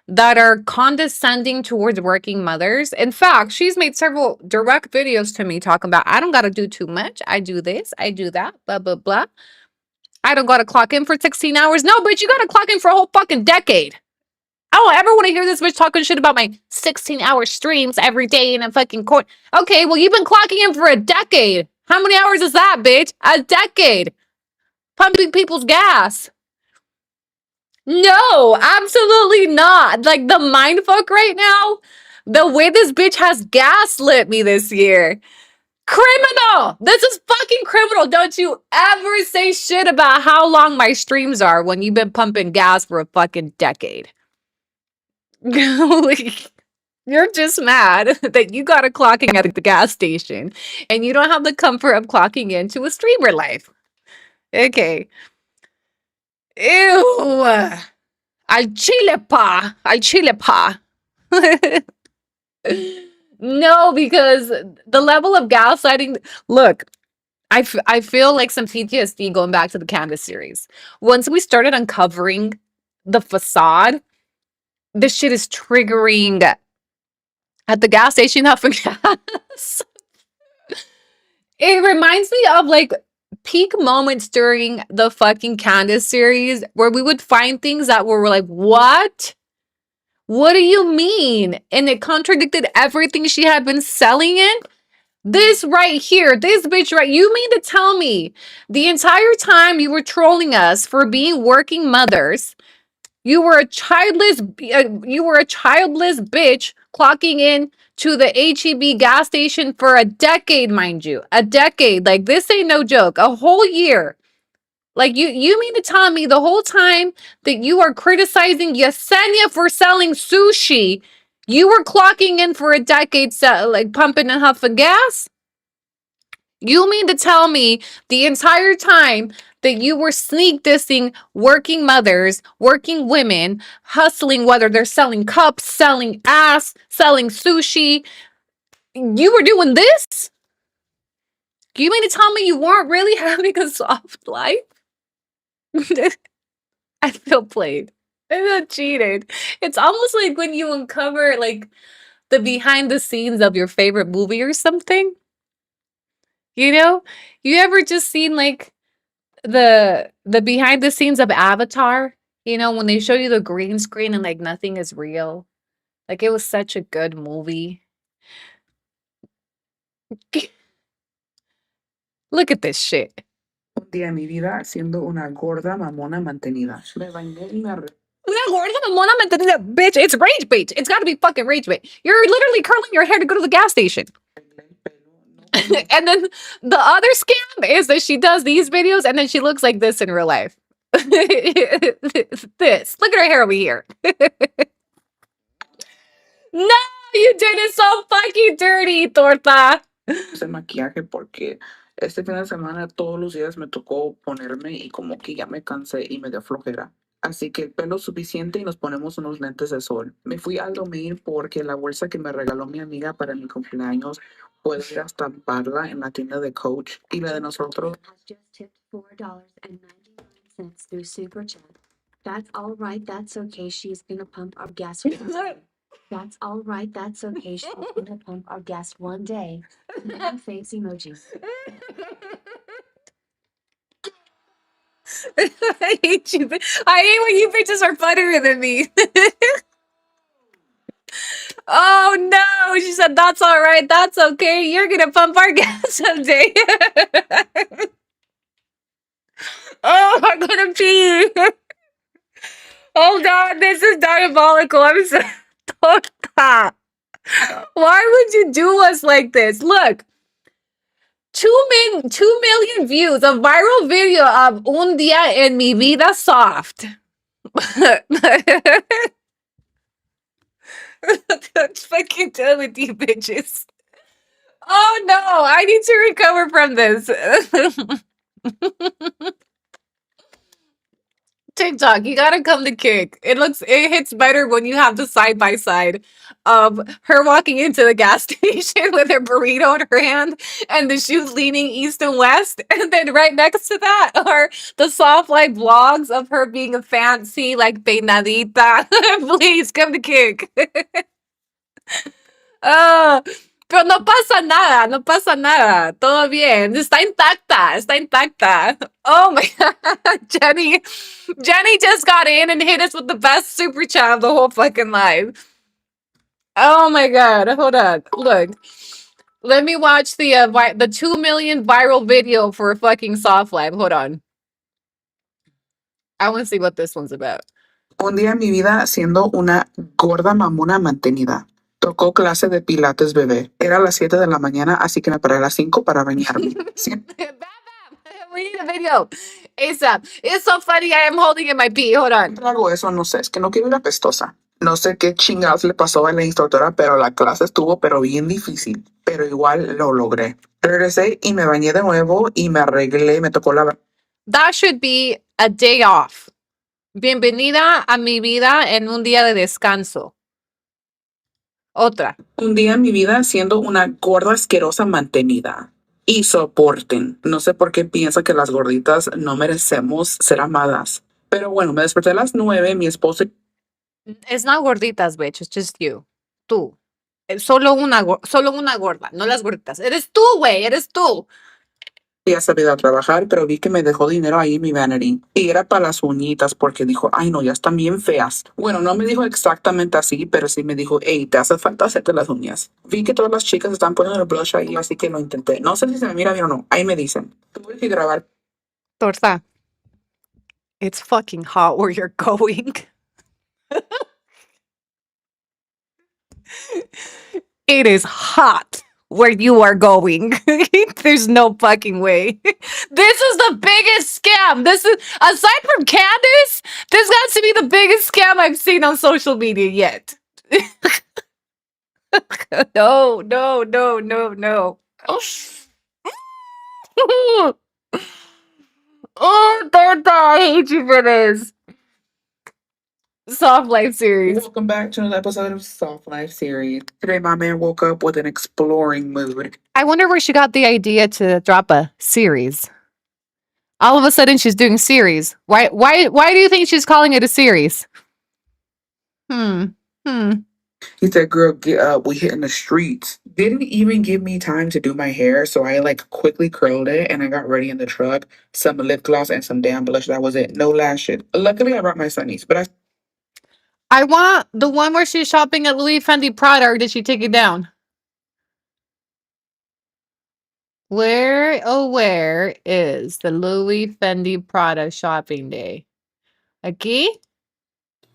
that are condescending towards working mothers. In fact, she's made several direct videos to me talking about, I don't got to do too much. I do this. I do that. Blah, blah, blah. I don't got to clock in for 16 hours. No, bitch, you got to clock in for a whole fucking decade. I don't ever want to hear this bitch talking shit about my 16-hour streams every day in a fucking court. Okay, well, you've been clocking in for a decade. How many hours is that, bitch? A decade. Pumping people's gas. No, absolutely not. Like, the mindfuck right now, the way this bitch has gaslit me this year. Criminal! This is fucking criminal. Don't you ever say shit about how long my streams are when you've been pumping gas for a fucking decade. Like, you're just mad that you got a clocking at the gas station and you don't have the comfort of clocking into a streamer life. Okay. Ew. Al chile pa. Al chile pa. No, because the level of gaslighting. Look, I feel like some PTSD going back to the Candace series. Once we started uncovering the facade, this shit is triggering at the gas station huffing gas. It reminds me of like peak moments during the fucking Candace series where we would find things that were like, what? What do you mean? And it contradicted everything she had been selling in. This right here, this bitch right, you mean to tell me the entire time you were trolling us for being working mothers, you were a childless bitch clocking in to the HEB gas station for a decade, mind you. A decade. Like, this ain't no joke. A whole year. Like, you mean to tell me the whole time that you are criticizing Yesenia for selling sushi, you were clocking in for a decade, like pumping and huffing gas? You mean to tell me the entire time that you were sneak dissing working mothers, working women, hustling, whether they're selling cups, selling ass, selling sushi, you were doing this? You mean to tell me you weren't really having a soft life? I feel played. I feel cheated. It's almost like when you uncover like the behind the scenes of your favorite movie or something. You know? You ever just seen like the behind the scenes of Avatar? You know, when they show you the green screen and like nothing is real. Like, it was such a good movie. Look at this shit. Un día en mi vida siendo una gorda mamona mantenida. Me bañé y me arreglé. Una gorda mamona mantenida, bitch. It's rage bait. It's gotta be fucking rage bait. You're literally curling your hair to go to the gas station. And then the other scam is that she does these videos and then she looks like this in real life. This. Look at her hair over here. No, you did it so fucking dirty, torta. Ese maquillaje porque este fin de semana todos los días me tocó ponerme y como que ya me cansé y me dio flojera. Así que pelo suficiente y nos ponemos unos lentes de sol. Me fui al domingo porque la bolsa que me regaló mi amiga para mi cumpleaños puedo ir a estamparla en la tienda de Coach y la de nosotros. Has just tipped $4.99 through Super Chat. That's all right, that's okay, she's gonna pump our gas. That's all right, that's okay, she's gonna pump our gas one day. Face emoji. I hate you. I hate when you bitches are funnier than me. Oh no, she said that's all right, that's okay. You're gonna pump our gas someday. Oh, I'm gonna pee. Hold on, this is diabolical. I'm so tonta. Why would you do us like this? Look, 2 million views, a viral video of Un Día en Mi Vida Soft. What's fucking done with you bitches? Oh no, I need to recover from this. TikTok, you gotta come to kick. It hits better when you have the side by side of her walking into the gas station with her burrito in her hand and the shoes leaning east and west. And then right next to that are the soft light vlogs of her being a fancy, like peinadita. Please come to kick. Ah, pero no pasa nada, no pasa nada. Todo bien. Está intacta, está intacta. Oh my God, Jenny. Jenny just got in and hit us with the best super chat of the whole fucking live. Oh my God, hold on. Look. Let me watch the 2 million viral video for a fucking soft live. Hold on. I want to see what this one's about. Un día en mi vida siendo una gorda mamona mantenida. Tocó clase de pilates bebé. Era a las 7 de la mañana, así que me paré a las 5 para bañarme. We need a video. ASAP. It's so funny. I am holding in my pee. Hold on. Siempre hago eso, no sé, es que no quiero ir apestosa. No sé qué chingados le pasó a la instructora, pero la clase estuvo pero bien difícil. Pero igual lo logré. Regresé y me bañé de nuevo y me arreglé, me tocó la... That should be a day off. Bienvenida a mi vida en un día de descanso. Otra. Un día en mi vida siendo una gorda asquerosa mantenida. Y soporten. No sé por qué piensa que las gorditas no merecemos ser amadas. Pero bueno, me desperté a las 9, mi esposo It's not gorditas, bitch. It's just you. Tú. Solo una gorda, no las gorditas. Eres tú, güey. Eres tú. ya sabía a trabajar, pero vi que me dejó dinero ahí en mi vanity. Y era para las uñitas porque dijo, ay no, ya están bien feas. Bueno, no me dijo exactamente así, pero sí me dijo, hey, te hace falta hacerte las uñas. Vi que todas las chicas están poniendo el blush ahí, así que lo intenté. No sé si se me mira bien o no. Ahí me dicen. Tuve que grabar. Torta. It's fucking hot where you're going. It is hot where you are going. There's no fucking way. This is the biggest scam. This is, aside from Candace, this has to be the biggest scam I've seen on social media yet. No, no, no, no, no. Oh, Torta, I hate you for this. Soft Life series. Welcome back to another episode of Soft Life series. Today, my man woke up with an exploring mood. I wonder where she got the idea to drop a series. All of a sudden, she's doing series. Why do you think she's calling it a series? He said, girl, get up. We hitting the streets. Didn't even give me time to do my hair, so I like quickly curled it and I got ready in the truck. Some lip gloss and some damn blush. That was it. No lashes. Luckily, I brought my sunnies, but I want the one where she's shopping at Louis Fendi Prada, or did she take it down? Where is the Louis Fendi Prada shopping day? Aquí?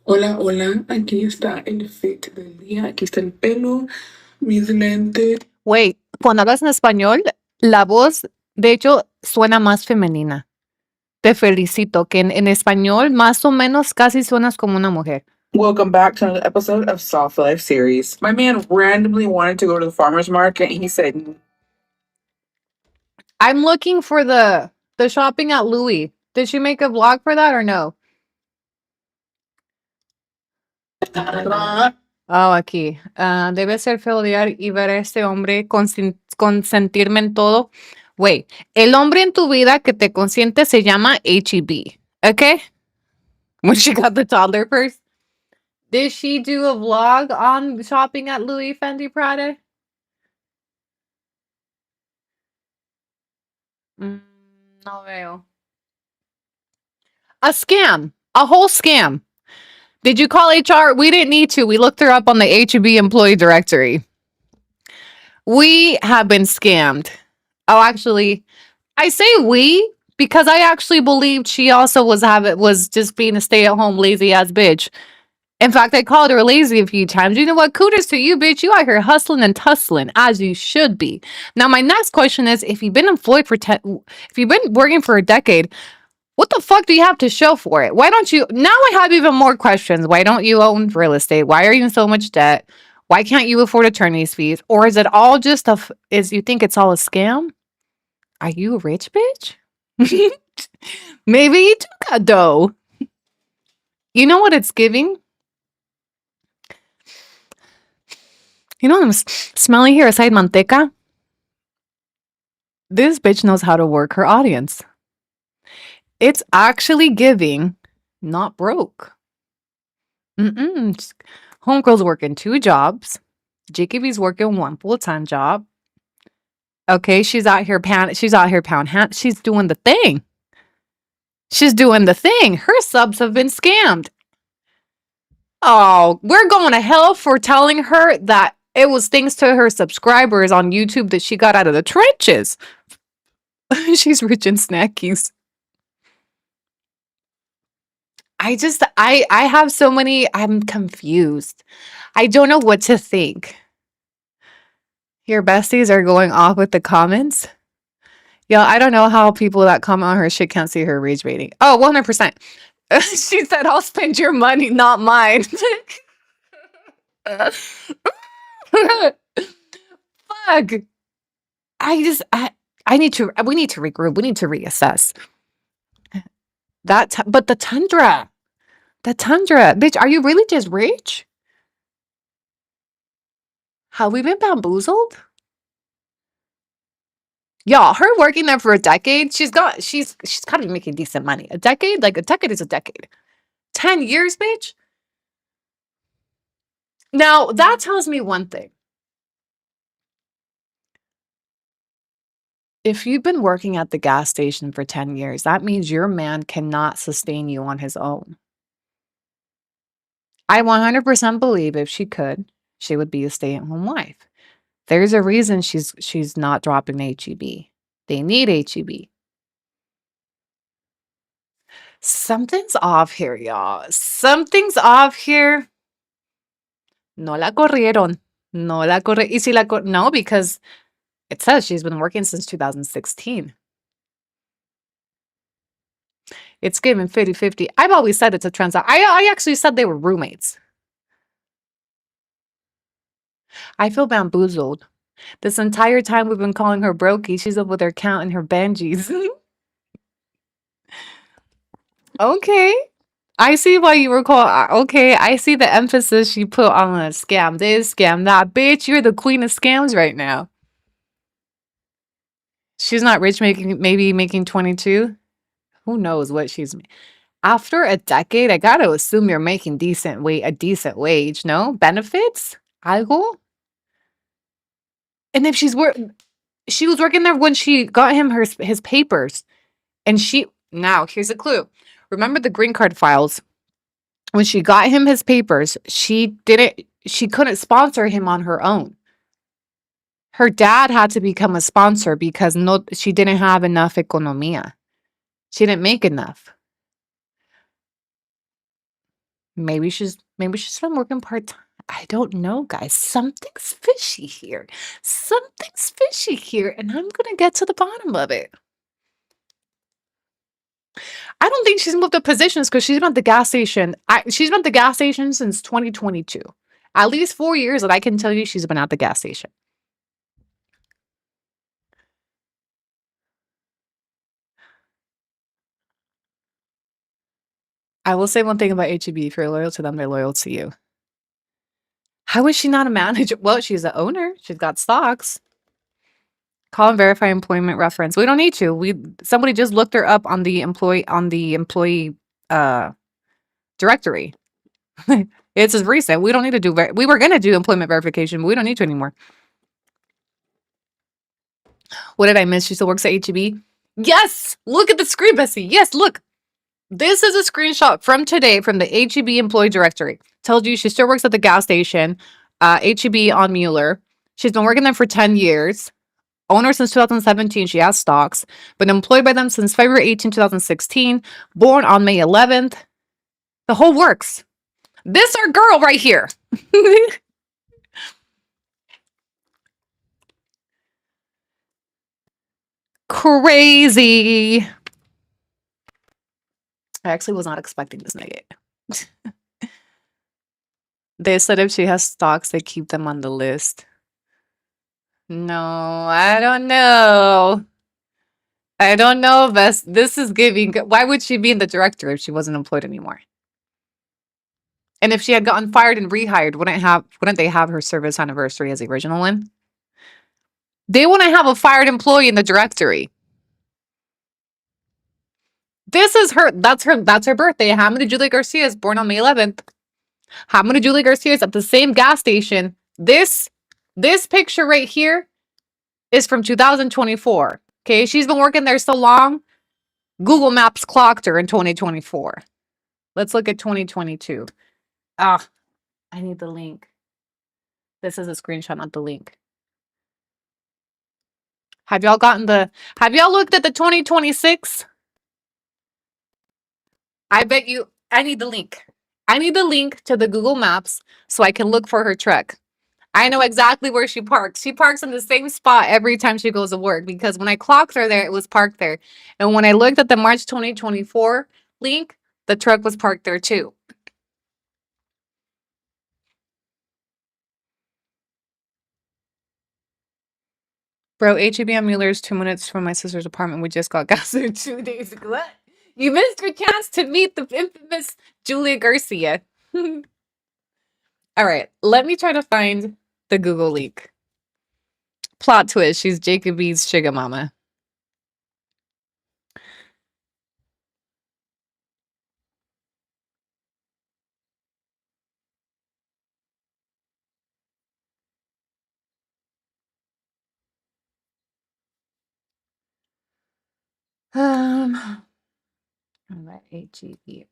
Hola, hola. Aquí está el fit del día. Aquí está el pelo, mis lentes. Wait, cuando hablas en español, la voz, de hecho, suena más femenina. Te felicito, que en español, más o menos, casi suenas como una mujer. Welcome back to another episode of Soft Life series. My man randomly wanted to go to the farmer's market and he said, I'm looking for the shopping at Louis. Did she make a vlog for that or no? Oh, aquí. Debe ser feo odiar y ver a este hombre consentirme en todo. Wait, el hombre en tu vida que te consiente se llama HEB. Okay? When she got the toddler first. Did she do a vlog on shopping at Louis Fendi Prada? No veo. A scam. A whole scam. Did you call HR? We didn't need to. We looked her up on the HEB employee directory. We have been scammed. Oh, actually, I say we because I actually believed she also was just being a stay-at-home lazy ass bitch. In fact, I called her lazy a few times. You know what? Kudos to you, bitch. You out here hustling and tussling as you should be. Now, my next question is: if you've been employed for if you've been working for a decade, what the fuck do you have to show for it? Why don't you? Now I have even more questions. Why don't you own real estate? Why are you in so much debt? Why can't you afford attorney's fees? Or is it all just is you think it's all a scam? Are you a rich bitch? Maybe you do got dough. You know what it's giving? You know what I'm smelling here aside manteca? This bitch knows how to work her audience. It's actually giving not broke. Homegirl's working 2 jobs. JKB's working 1 full-time job. Okay, she's out here pound hand. She's doing the thing. She's doing the thing. Her subs have been scammed. Oh, we're going to hell for telling her that it was thanks to her subscribers on YouTube that she got out of the trenches. She's rich in snackies. I have so many, I'm confused. I don't know what to think. Your besties are going off with the comments. Yo, I don't know how people that comment on her shit can't see her rage rating. Oh, 100%. She said, I'll spend your money, not mine. Fuck. We need to regroup. We need to reassess. But the tundra, bitch, are you really just rich? Have we been bamboozled? Y'all, her working there for a decade, she's got to be making decent money. A decade is a decade. 10 years, bitch. Now, that tells me one thing. If you've been working at the gas station for 10 years, that means your man cannot sustain you on his own. I 100% believe if she could, she would be a stay-at-home wife. There's a reason she's not dropping HEB. They need HEB. Something's off here, y'all. Something's off here. No la corrieron. No la corre. Y si no, because it says she's been working since 2016. It's given 50-50. I've always said it's a transaction. I actually said they were roommates. I feel bamboozled. This entire time we've been calling her brokey, she's up with her counting her Benjis. Okay. I see why you were called. Okay, I see the emphasis you put on a scam this, scam that. Bitch, you're the queen of scams right now. She's not rich, maybe making 22. Who knows what she's after a decade? I gotta assume you're making a decent wage, no? Benefits? Algo? And if she was working there when she got him his papers. And now here's a clue. Remember the green card files? When she got him his papers, she couldn't sponsor him on her own. Her dad had to become a sponsor because she didn't have enough economia. She didn't make enough. Maybe she's been working part-time. I don't know, guys. Something's fishy here. And I'm gonna get to the bottom of it. I don't think she's moved up positions because she's been at the gas station. She's been at the gas station since 2022. At least 4 years that I can tell you she's been at the gas station. I will say one thing about HEB. If you're loyal to them, they're loyal to you. How is she not a manager? Well, she's the owner. She's got stocks. Call and verify employment reference. We don't need to. Somebody just looked her up on the employee directory. It's as recent. We don't need to do. We were gonna do employment verification, but we don't need to anymore. What did I miss? She still works at HEB. Yes. Look at the screen, Bessie. Yes. Look. This is a screenshot from today from the HEB employee directory. Tells you she still works at the gas station, HEB on Mueller. She's been working there for 10 years. Owner since 2017. She has stocks. Been employed by them since February 18, 2016. Born on May 11th. The whole works. This our girl right here. Crazy. I actually was not expecting this nugget. They said if she has stocks, they keep them on the list. No, I don't know. I don't know if this is giving. Why would she be in the director if she wasn't employed anymore? And if she had gotten fired and rehired, wouldn't they have her service anniversary as the original one? They want to have a fired employee in the directory. This is her. That's her birthday. Hamida Julia Garcia is born on May 11th. Hamida Julia Garcia is at the same gas station. This picture right here is from 2024. Okay, she's been working there so long. Google Maps clocked her in 2024. Let's look at 2022. Ah, I need the link. This is a screenshot, not the link. Have y'all looked at the 2026? I bet you, I need the link. I need the link to the Google Maps so I can look for her truck. I know exactly where she parks. She parks in the same spot every time she goes to work because when I clocked her there, it was parked there. And when I looked at the March 2024 link, the truck was parked there too. Bro, HEB on Mueller is 2 minutes from my sister's apartment. We just got gas there 2 days ago. What? You missed your chance to meet the infamous Julia Garcia. All right, let me try to find the Google link. Plot twist, she's Jacoby's sugar mama. All right, HEB.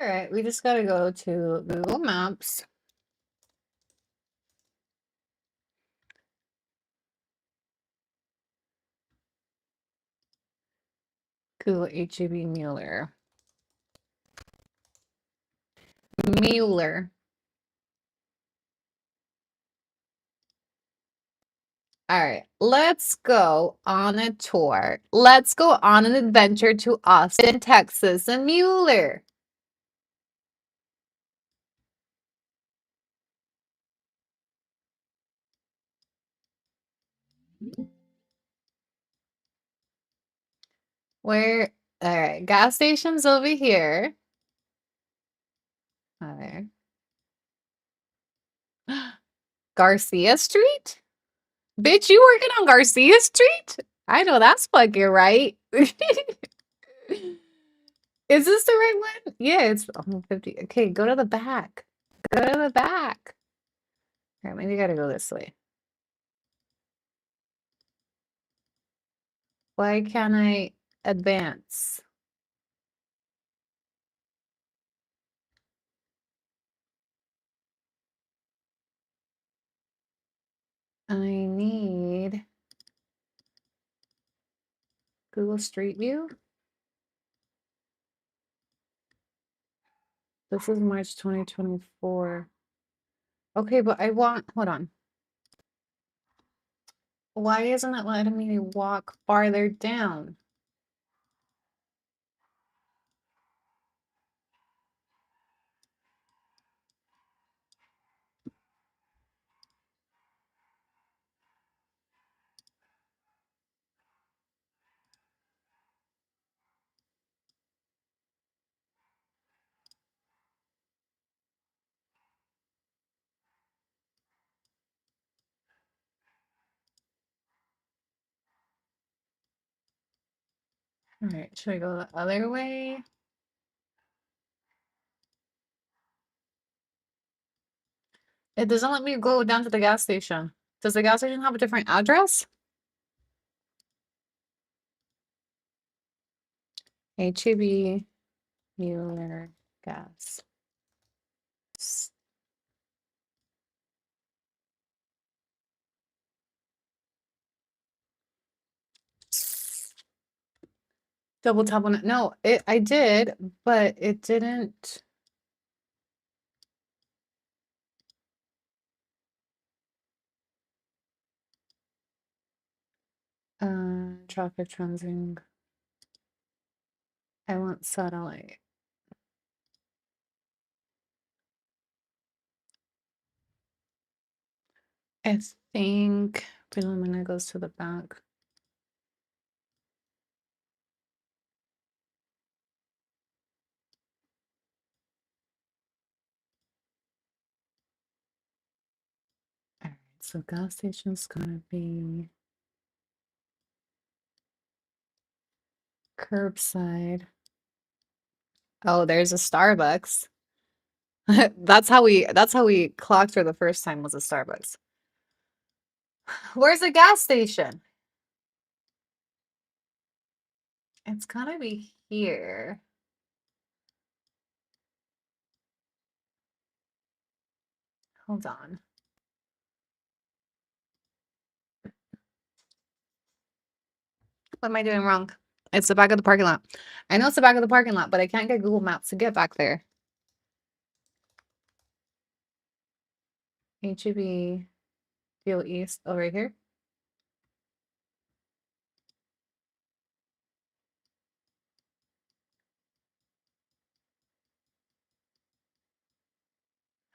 All right, we just gotta go to Google Maps. Google HEB Mueller. Mueller. All right, let's go on a tour. Let's go on an adventure to Austin, Texas, and Mueller. Where? All right, gas station's over here. All right. Garcia Street? Bitch, you working on Garcia Street? I know that's fucking right. Is this the right one? Yeah, it's 50. Okay, go to the back. Go to the back. All right, maybe I gotta go this way. Why can't I advance? I need Google Street View. This is March 2024. Okay, but I want, hold on. Why isn't it letting me walk farther down? All right, should I go the other way? It doesn't let me go down to the gas station. Does the gas station have a different address? HEB Mueller Gas. Double tap on it. No, I did, but it didn't. Traffic transing. I want satellite. I think Philomena goes to the back. All right, so gas station's gonna be curbside. Oh, there's a Starbucks. That's how we clocked her the first time, was a Starbucks. Where's the gas station? It's gotta be here. Hold on. What am I doing wrong? It's the back of the parking lot. I know it's the back of the parking lot, but I can't get Google Maps to get back there. HEB Field East. Oh, right here.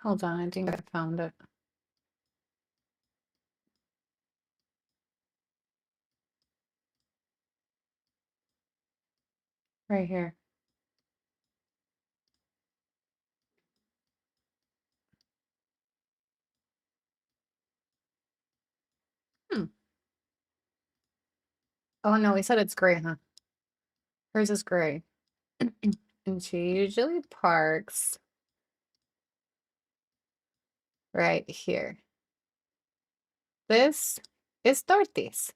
Hold on, I think I found it. Right here. Hmm. Oh no, we said it's gray, huh? Hers is gray. And she usually parks right here. This is Dorothy's.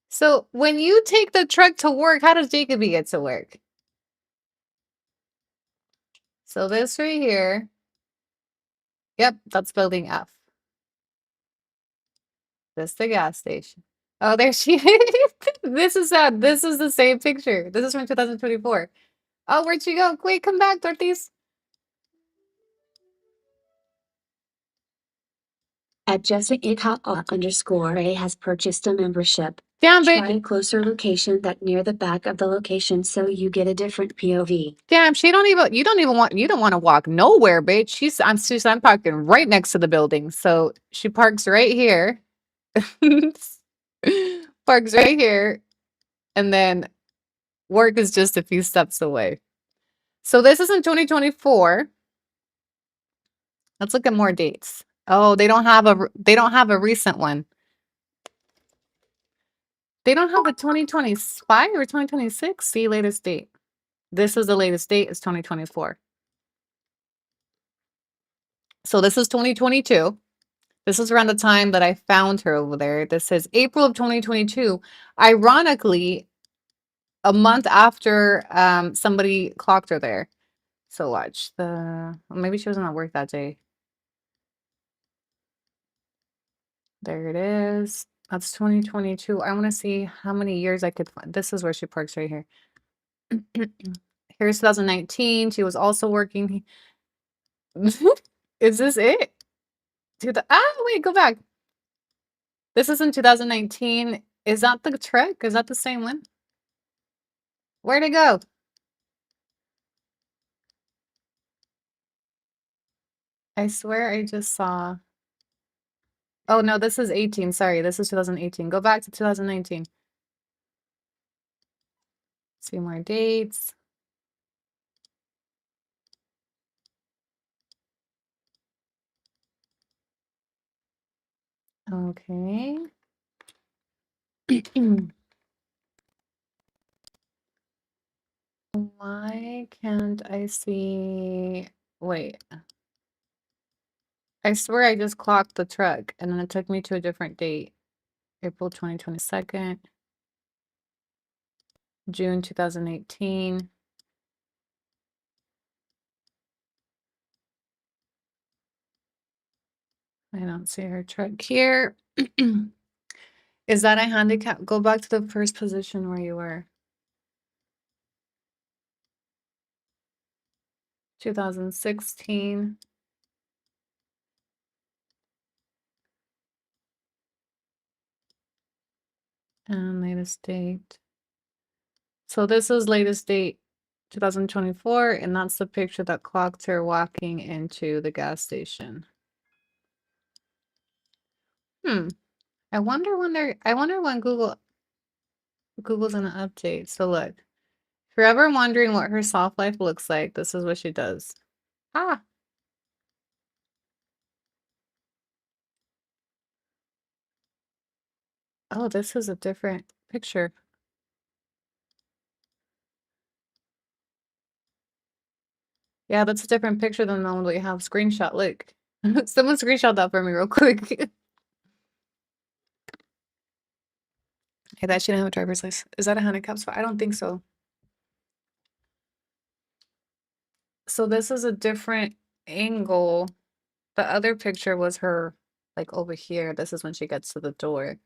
So when you take the truck to work, how does Jacoby get to work? So this right here. Yep, that's building F. This the gas station. Oh, there she is. This is sad. This is the same picture. This is from 2024. Oh, where'd she go? Wait, come back, Dorothy's. At Jessica_A has purchased a membership. Damn, Try bitch. a closer location that near the back of the location so you get a different POV. Damn, you don't want to walk nowhere, bitch. I'm parking right next to the building. So she parks right here. Parks right here. And then work is just a few steps away. So this is in 2024. Let's look at more dates. Oh, they don't have a recent one. They don't have a 2025 or 2026. See latest date. This is the latest date, is 2024. So this is 2022. This is around the time that I found her over there. This says April of 2022. Ironically, a month after somebody clocked her there. So watch maybe she wasn't at work that day. There it is. That's 2022. I want to see how many years I could find. This is where she parks right here. Here's 2019. She was also working. Is this it? Wait, go back. This is in 2019. Is that the truck? Is that the same one? Where'd it go? I swear I just saw. Oh no, this is 18. Sorry, this is 2018. Go back to 2019. See more dates. Okay. Why can't I see? Wait. I swear I just clocked the truck and then it took me to a different date. April 2022, June 2018. I don't see her truck here. Is that a handicap? Go back to the first position where you were. 2016. And latest date. So this is latest date 2024, and that's the picture that clocked her walking into the gas station. I wonder when Google's gonna update. So look, if you're ever wondering what her soft life looks like, this is what she does. Ah. Oh, this is a different picture. Yeah, that's a different picture than the one we have screenshot. Look. Someone screenshot that for me real quick. Hey, that she didn't have a driver's license. Is that a handicap spot? I don't think so. So this is a different angle. The other picture was her like over here. This is when she gets to the door.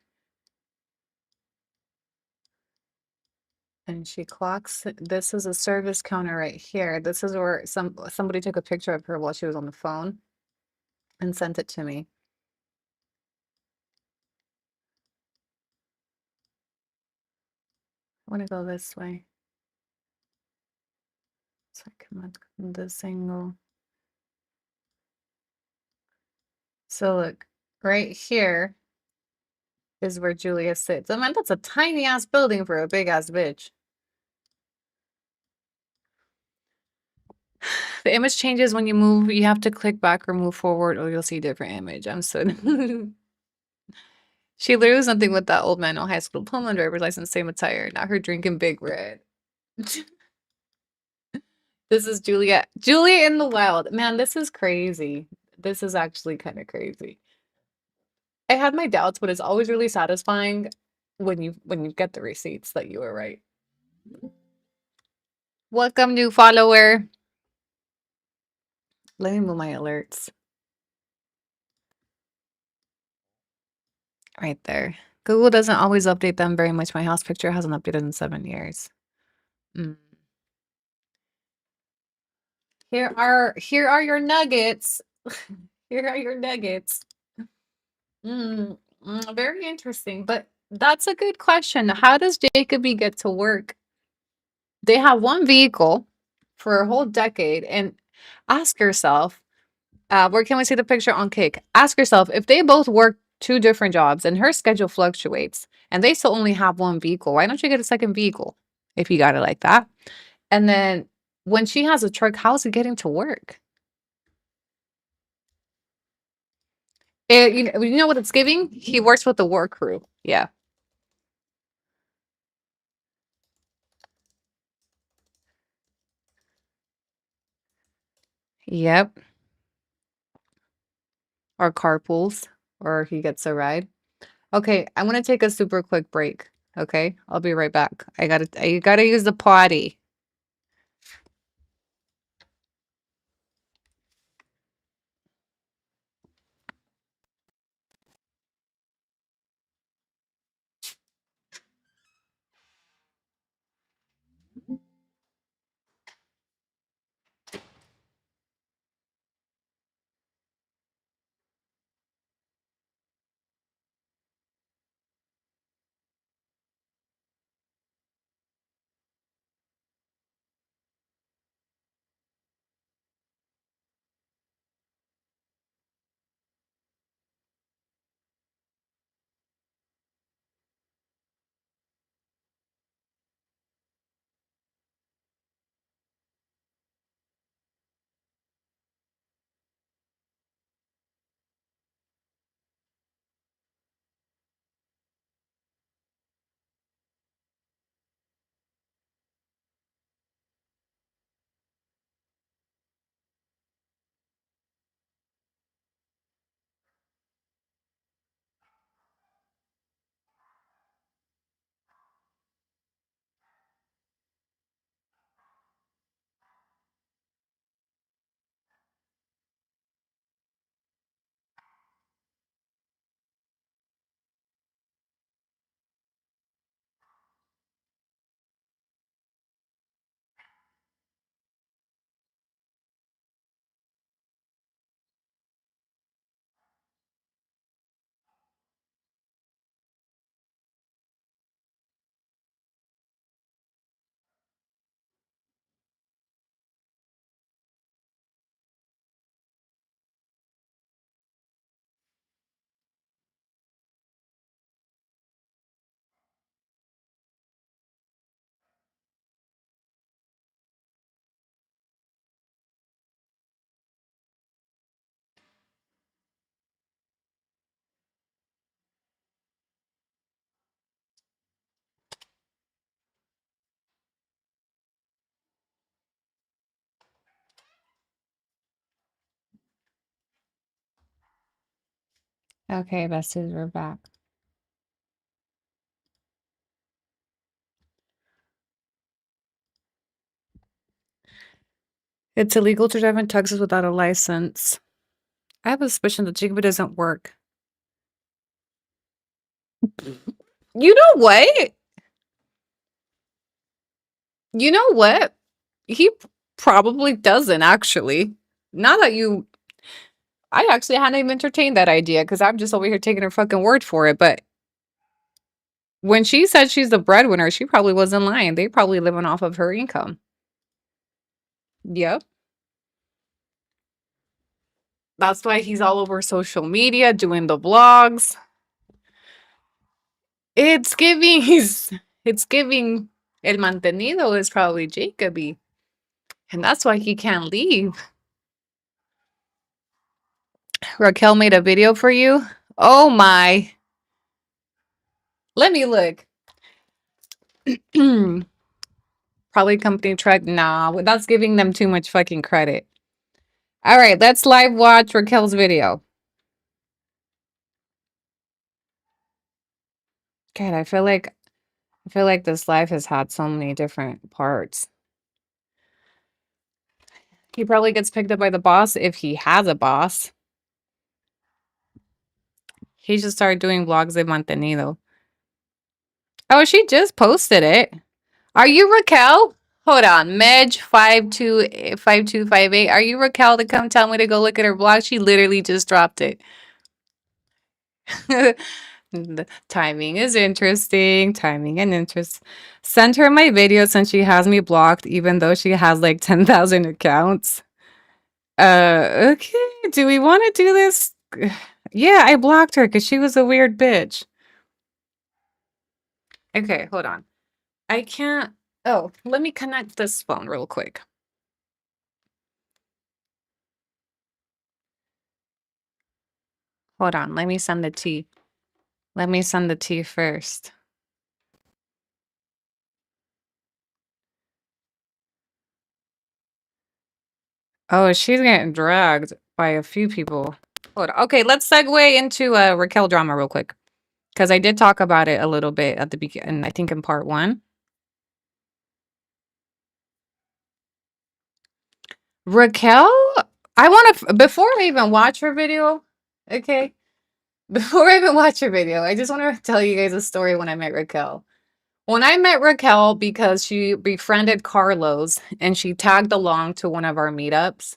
And she clocks. This is a service counter right here. This is where somebody took a picture of her while she was on the phone and sent it to me. I want to go this way. So I can look from this angle. So look, right here is where Julia sits. I mean, that's a tiny ass building for a big ass bitch. The image changes when you move. You have to click back or move forward, or you'll see a different image. I'm so. She literally something with that old man, no high school diploma, driver's license, same attire. Not her drinking Big Red. This is Julia. Julia in the wild. Man, this is crazy. This is actually kind of crazy. I had my doubts, but it's always really satisfying when you get the receipts that you were right. Welcome, new follower. Let me move my alerts. Right there. Google doesn't always update them very much. My house picture hasn't updated in 7 years. Here are your nuggets. Here are your nuggets. Very interesting, but that's a good question. How does Jacoby get to work? They have one vehicle for a whole decade, and ask yourself, where can we see the picture on Cake? Ask yourself if they both work 2 different jobs and her schedule fluctuates and they still only have one vehicle. Why don't you get a second vehicle if you got it like that? And then when she has a truck, how's he getting to work? You know what it's giving? He works with the work crew. Yeah. Yep. Or carpools, or he gets a ride. Okay, I'm gonna take a super quick break. Okay, I'll be right back. I gotta use the potty. Okay, besties, we're back. It's illegal to drive in Texas without a license. I have a suspicion that Jacob doesn't work. You know what? You know what? He probably doesn't, actually. Now that you... I actually hadn't even entertained that idea because I'm just over here taking her fucking word for it. But when she said she's the breadwinner, she probably wasn't lying. They probably living off of her income. Yep. That's why he's all over social media doing the vlogs. It's giving el mantenido is probably Jacoby. And that's why he can't leave. Raquel made a video for you. Oh my. Let me look. Probably company truck. Nah, that's giving them too much fucking credit. All right, let's live watch Raquel's video. God, I feel like this life has had so many different parts. He probably gets picked up by the boss if he has a boss. He should start doing vlogs de mantenido. Oh, she just posted it. Are you Raquel? Hold on. Medj5258. Are you Raquel to come tell me to go look at her blog? She literally just dropped it. The timing is interesting. Timing and interest. Send her my video since she has me blocked, even though she has like 10,000 accounts. Okay. Do we want to do this? Yeah, I blocked her because she was a weird bitch. Okay, hold on. I can't. Oh, let me connect this phone real quick. Hold on. Let me send the tea. Let me send the tea first. Oh, she's getting dragged by a few people. Hold on. Okay, let's segue into Raquel drama real quick. Because I did talk about it a little bit at the beginning, I think in part 1. Raquel, I want to, before I even watch her video, okay? Before I even watch her video, I just want to tell you guys a story when I met Raquel. When I met Raquel, because she befriended Carlos and she tagged along to one of our meetups,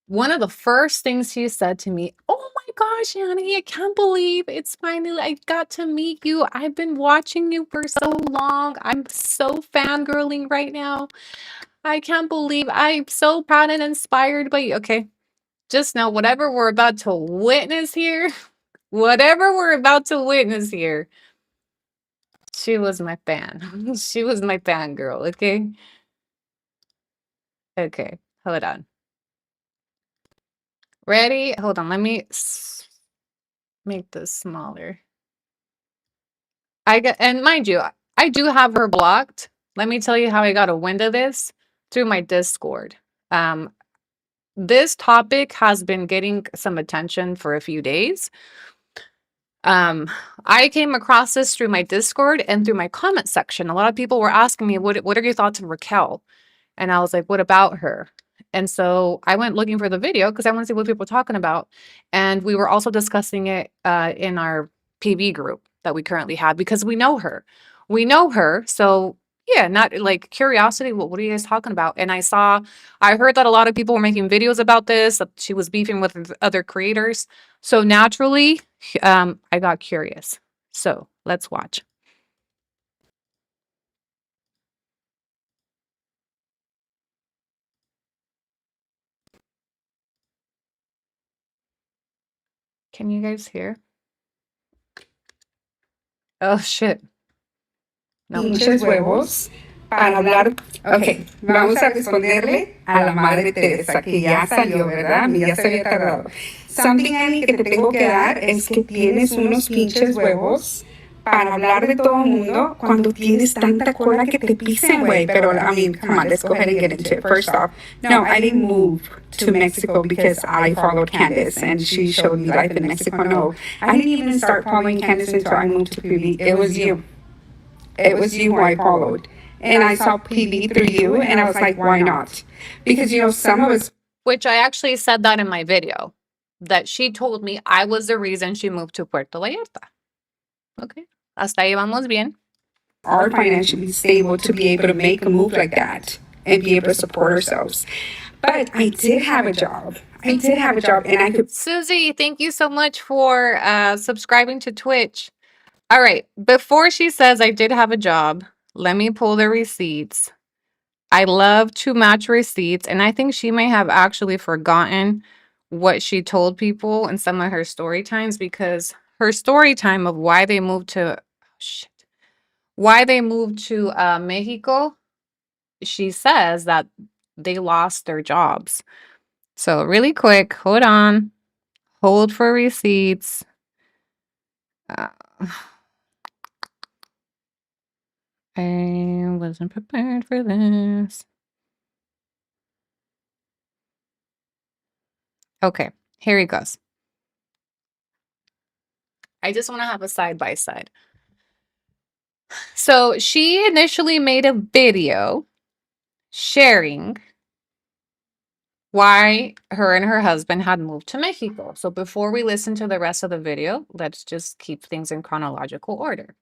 one of the first things she said to me, "Oh my gosh, Annie, I can't believe it's finally, I got to meet you. I've been watching you for so long. I'm so fangirling right now. I can't believe I'm so proud and inspired by you." Okay, just know whatever we're about to witness here, she was my fan. She was my fangirl, okay? Okay, hold on. Ready? Hold on, let me make this smaller. And mind you, I do have her blocked. Let me tell you how I got a wind of this through my Discord. This topic has been getting some attention for a few days. I came across this through my Discord and through my comment section. A lot of people were asking me, what are your thoughts on Raquel? And I was like, what about her? And so I went looking for the video because I want to see what people were talking about. And we were also discussing it in our PV group that we currently have because we know her. We know her. So yeah, not like curiosity. What are you guys talking about? And I heard that a lot of people were making videos about this. That she was beefing with other creators. So naturally, I got curious. So let's watch. Can you guys hear? Oh, shit. No. Pinches huevos para hablar. Ok, vamos a responderle a la madre Teresa, que ya salió, ¿verdad? Ya se había tardado. Something, Annie, que te tengo que dar es que tienes unos pinches huevos para hablar de todo el mundo cuando tienes tanta cola que te pisen, güey. Pero, I mean, come on, let's go ahead and get into it. First off, no, I didn't move to Mexico because I followed Candace and she showed me life in Mexico. No, I didn't even start following Candace until I moved to PB. It was you. It was you who I followed. And I saw PB through you, and I was like, why not? Because, some of us. Which I actually said that in my video, that she told me I was the reason she moved to Puerto Vallarta. Okay. Hasta ahí vamos bien. Are financially stable to be able to make a move like that and be able to support ourselves. But I did have a job. And I could. Susie, thank you so much for subscribing to Twitch. All right. Before she says I did have a job, let me pull the receipts. I love to match receipts, and I think she may have actually forgotten what she told people in some of her story times, because her story time of why they moved to Mexico, she says that they lost their jobs. So really quick, hold on. Hold for receipts. I wasn't prepared for this. Okay, here he goes. I just want to have a side by side. So she initially made a video sharing why her and her husband had moved to Mexico. So before we listen to the rest of the video, let's just keep things in chronological order.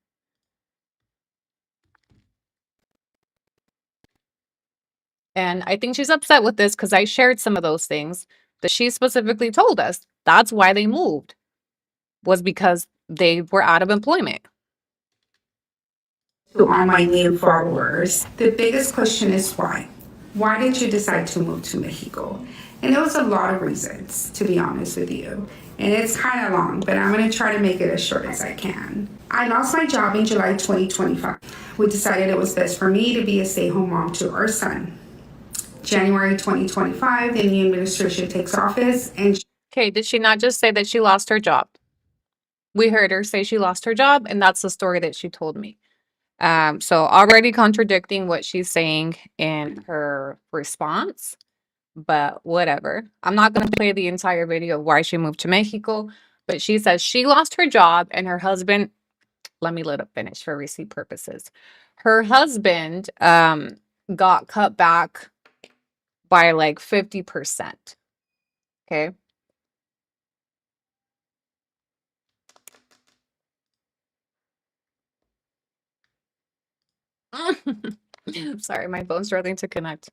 And I think she's upset with this because I shared some of those things that she specifically told us. That's why they moved, was because they were out of employment. To all my new followers, the biggest question is why? Why did you decide to move to Mexico? And there was a lot of reasons, to be honest with you. And it's kind of long, but I'm going to try to make it as short as I can. I lost my job in July 2025. We decided it was best for me to be a stay-at-home mom to our son. January 2025, the new administration takes office and... Okay, did she not just say that she lost her job? We heard her say she lost her job, and that's the story that she told me. So already contradicting what she's saying in her response, but whatever. I'm not going to play the entire video of why she moved to Mexico, but she says she lost her job and her husband, let me let it finish for receipt purposes. Her husband got cut back by like 50%. Okay. Sorry, my phone's struggling to connect.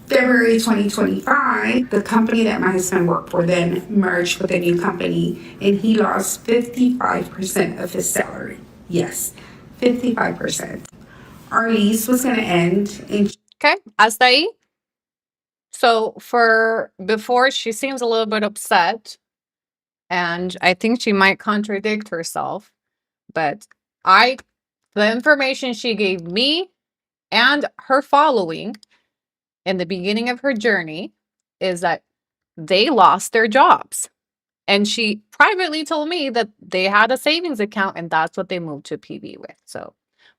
February 2025, the company that my husband worked for then merged with a new company, and he lost 55% of his salary. Yes, 55%. Our lease was going to end in... Okay, hasta ahí. So before, she seems a little bit upset, and I think she might contradict herself, but the information she gave me and her following in the beginning of her journey is that they lost their jobs. And she privately told me that they had a savings account, and that's what they moved to PB with. So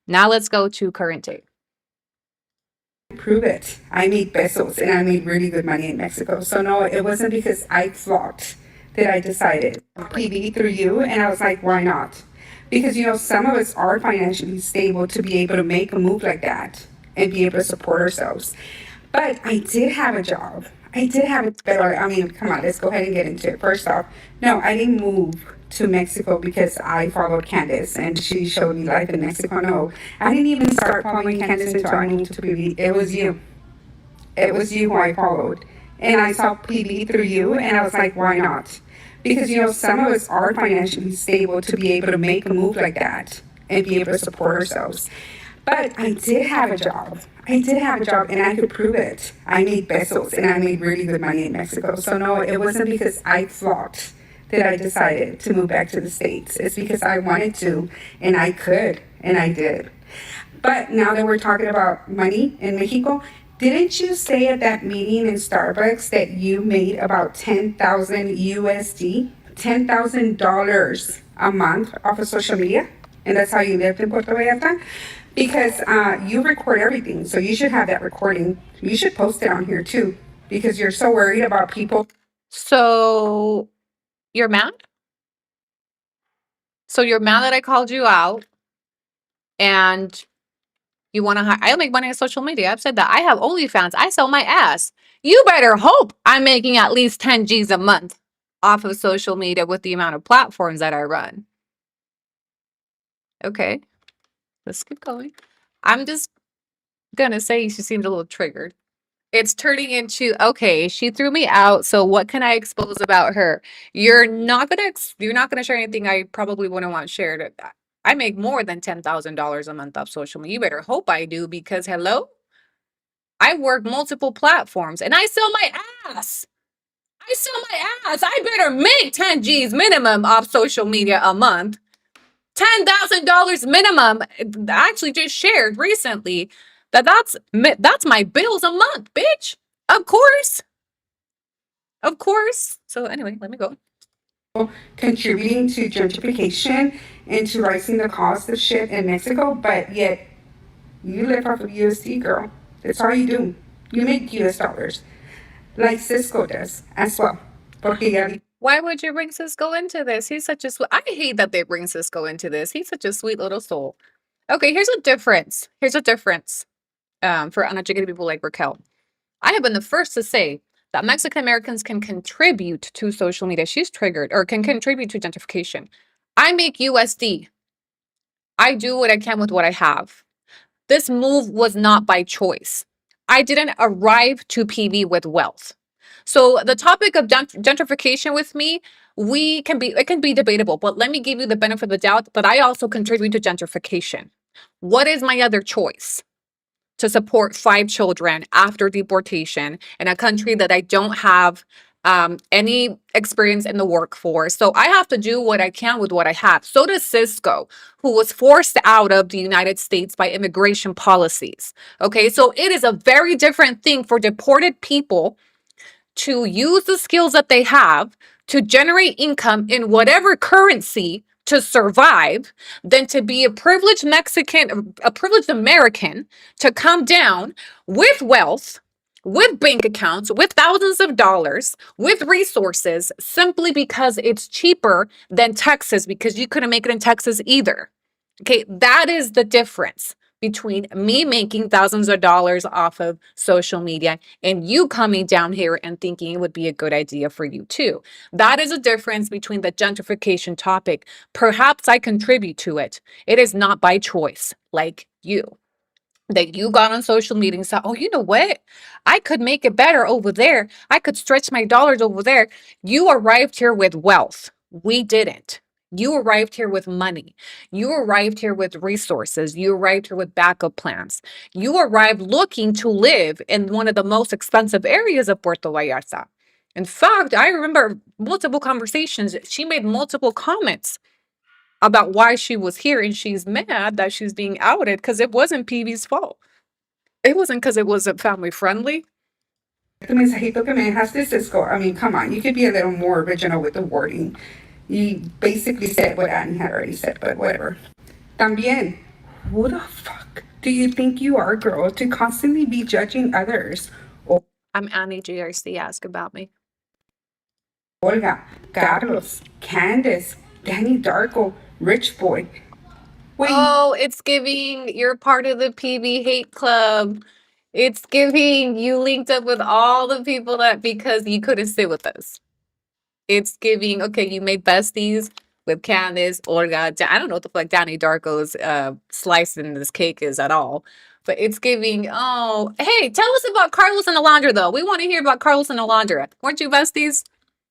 now let's go to current day. Prove it. I made pesos and I made really good money in Mexico. So no, it wasn't because I flocked that I decided PB through you, and I was like, why not? Because, some of us are financially stable to be able to make a move like that and be able to support ourselves. But I did have a job. But I mean, come on, let's go ahead and get into it. First off, no, I didn't move to Mexico because I followed Candace and she showed me life in Mexico. No, I didn't even start following Candace until I moved to PB. It was you. It was you who I followed. And I saw PB through you, and I was like, why not? Because, some of us are financially stable to be able to make a move like that and be able to support ourselves. But I did have a job. And I could prove it. I made pesos and I made really good money in Mexico. So no, it wasn't because I flocked that I decided to move back to the States. It's because I wanted to, and I could, and I did. But now that we're talking about money in Mexico, Didn't you say at that meeting in Starbucks that you made about 10,000 USD, $10,000 a month off of social media? And that's how you lived in Puerto Vallarta? Because you record everything, so you should have that recording. You should post it on here too, because you're so worried about people. So you're mad? So you're mad that I called you out and you want to I make money on social media. I've said that. I have OnlyFans. I sell my ass. You better hope I'm making at least 10 G's a month off of social media with the amount of platforms that I run. Okay, let's keep going. I'm just gonna say she seemed a little triggered. It's turning into, okay, she threw me out, so what can I expose about her? You're not gonna share anything I probably wouldn't want shared. I make more than $10,000 a month off social media. You better hope I do, because hello, I work multiple platforms and I sell my ass. I sell my ass. I better make 10 G's minimum off social media a month. $10,000 minimum. I actually just shared recently that's my bills a month, bitch. Of course. Of course. So anyway, let me go. Contributing to gentrification and to rising the cost of shit in Mexico, but yet you live off of USD, girl. That's all you do. You make US dollars, like Cisco does as well. Why would you bring Cisco into this? He's such a sweet. I hate that they bring Cisco into this. He's such a sweet little soul. Okay, here's a difference. Here's a difference for uneducated people like Raquel. I have been the first to say that Mexican Americans can contribute to social media. She's triggered, or can contribute to gentrification. I make USD. I do what I can with what I have. This move was not by choice. I didn't arrive to PV with wealth. So the topic of gentrification with me, it can be debatable, but let me give you the benefit of the doubt that I also contribute to gentrification. What is my other choice? To support 5 children after deportation in a country that I don't have any experience in the workforce. So I have to do what I can with what I have. So does Cisco, who was forced out of the United States by immigration policies. Okay, so it is a very different thing for deported people to use the skills that they have to generate income in whatever currency to survive than to be a privileged Mexican, a privileged American, to come down with wealth, with bank accounts, with thousands of dollars, with resources, simply because it's cheaper than Texas, because you couldn't make it in Texas either. Okay, that is the difference between me making thousands of dollars off of social media and you coming down here and thinking it would be a good idea for you too. That is a difference between the gentrification topic. Perhaps I contribute to it. It is not by choice, like you. That you got on social media and said, oh, you know what? I could make it better over there. I could stretch my dollars over there. You arrived here with wealth. We didn't. You arrived here with money. You arrived here with resources. You arrived here with backup plans. You arrived looking to live in one of the most expensive areas of Puerto Vallarta. In fact, I remember multiple conversations. She made multiple comments about why she was here, and she's mad that she's being outed because it wasn't PV's fault. It wasn't because it wasn't family friendly. The mensajito que me dejaste, Cisco. I mean, come on, you could be a little more original with the wording. You basically said what Annie had already said, but whatever. También, who the fuck do you think you are, girl, to constantly be judging others? I'm Annie GRC. Ask about me. Olga, Carlos, Candace, Danny Darko, Rich Boy. Wait, Oh, it's giving you're part of the PV hate club. It's giving you linked up with all the people that because you couldn't sit with us. It's giving, okay, you made besties with Candace, Olga. I don't know what the fuck Danny Darko's slice in this cake is at all. But it's giving, oh, hey, tell us about Carlos and Alondra, though. We want to hear about Carlos and Alondra. Weren't you besties?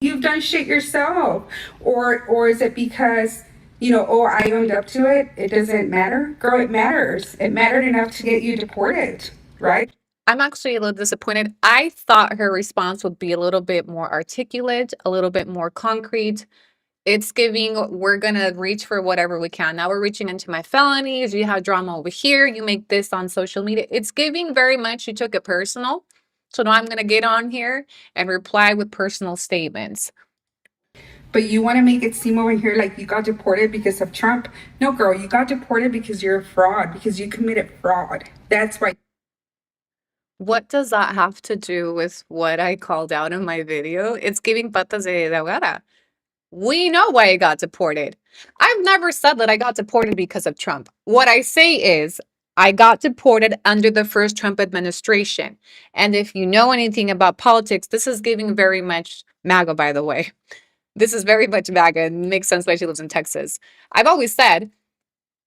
you've done shit yourself. Or is it because, you know, oh, I owned up to it, it doesn't matter? Girl, it matters. It mattered enough to get you deported, right? I'm actually a little disappointed. I thought her response would be a little bit more articulate, a little bit more concrete. It's giving, we're going to reach for whatever we can. Now we're reaching into my felonies. You have drama over here. You make this on social media. It's giving very much, you took it personal. So now I'm going to get on here and reply with personal statements. But you want to make it seem over here like you got deported because of Trump. No, girl, you got deported because you're a fraud, because you committed fraud. That's why. What does that have to do with what I called out in my video? It's giving patas de ahogada. We know why I got deported. I've never said that I got deported because of Trump. What I say is I got deported under the first Trump administration. And if you know anything about politics, this is giving very much MAGA, by the way. This is very much MAGA and makes sense why she lives in Texas. I've always said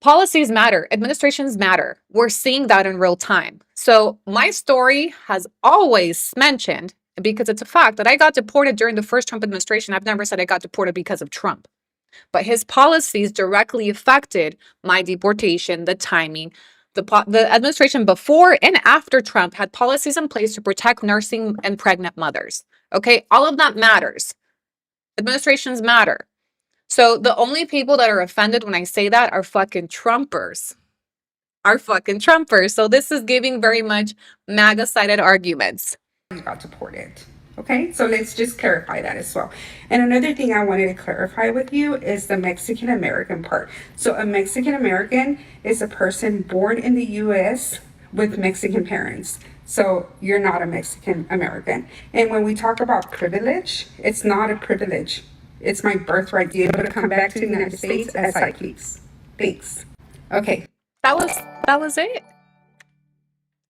policies matter, administrations matter. We're seeing that in real time. So my story has always mentioned, because it's a fact, that I got deported during the first Trump administration. I've never said I got deported because of Trump. But his policies directly affected my deportation, the timing. The administration before and after Trump had policies in place to protect nursing and pregnant mothers. Okay, all of that matters. Administrations matter. So the only people that are offended when I say that are fucking Trumpers. So this is giving very much MAGA-sided arguments. You got deported. Okay, so let's just clarify that as well. And another thing I wanted to clarify with you is the Mexican American part. So a Mexican American is a person born in the US with Mexican parents. So you're not a Mexican American. And when we talk about privilege, it's not a privilege. It's my birthright to be able to come back to the United States as I please. Thanks. Okay. That was it.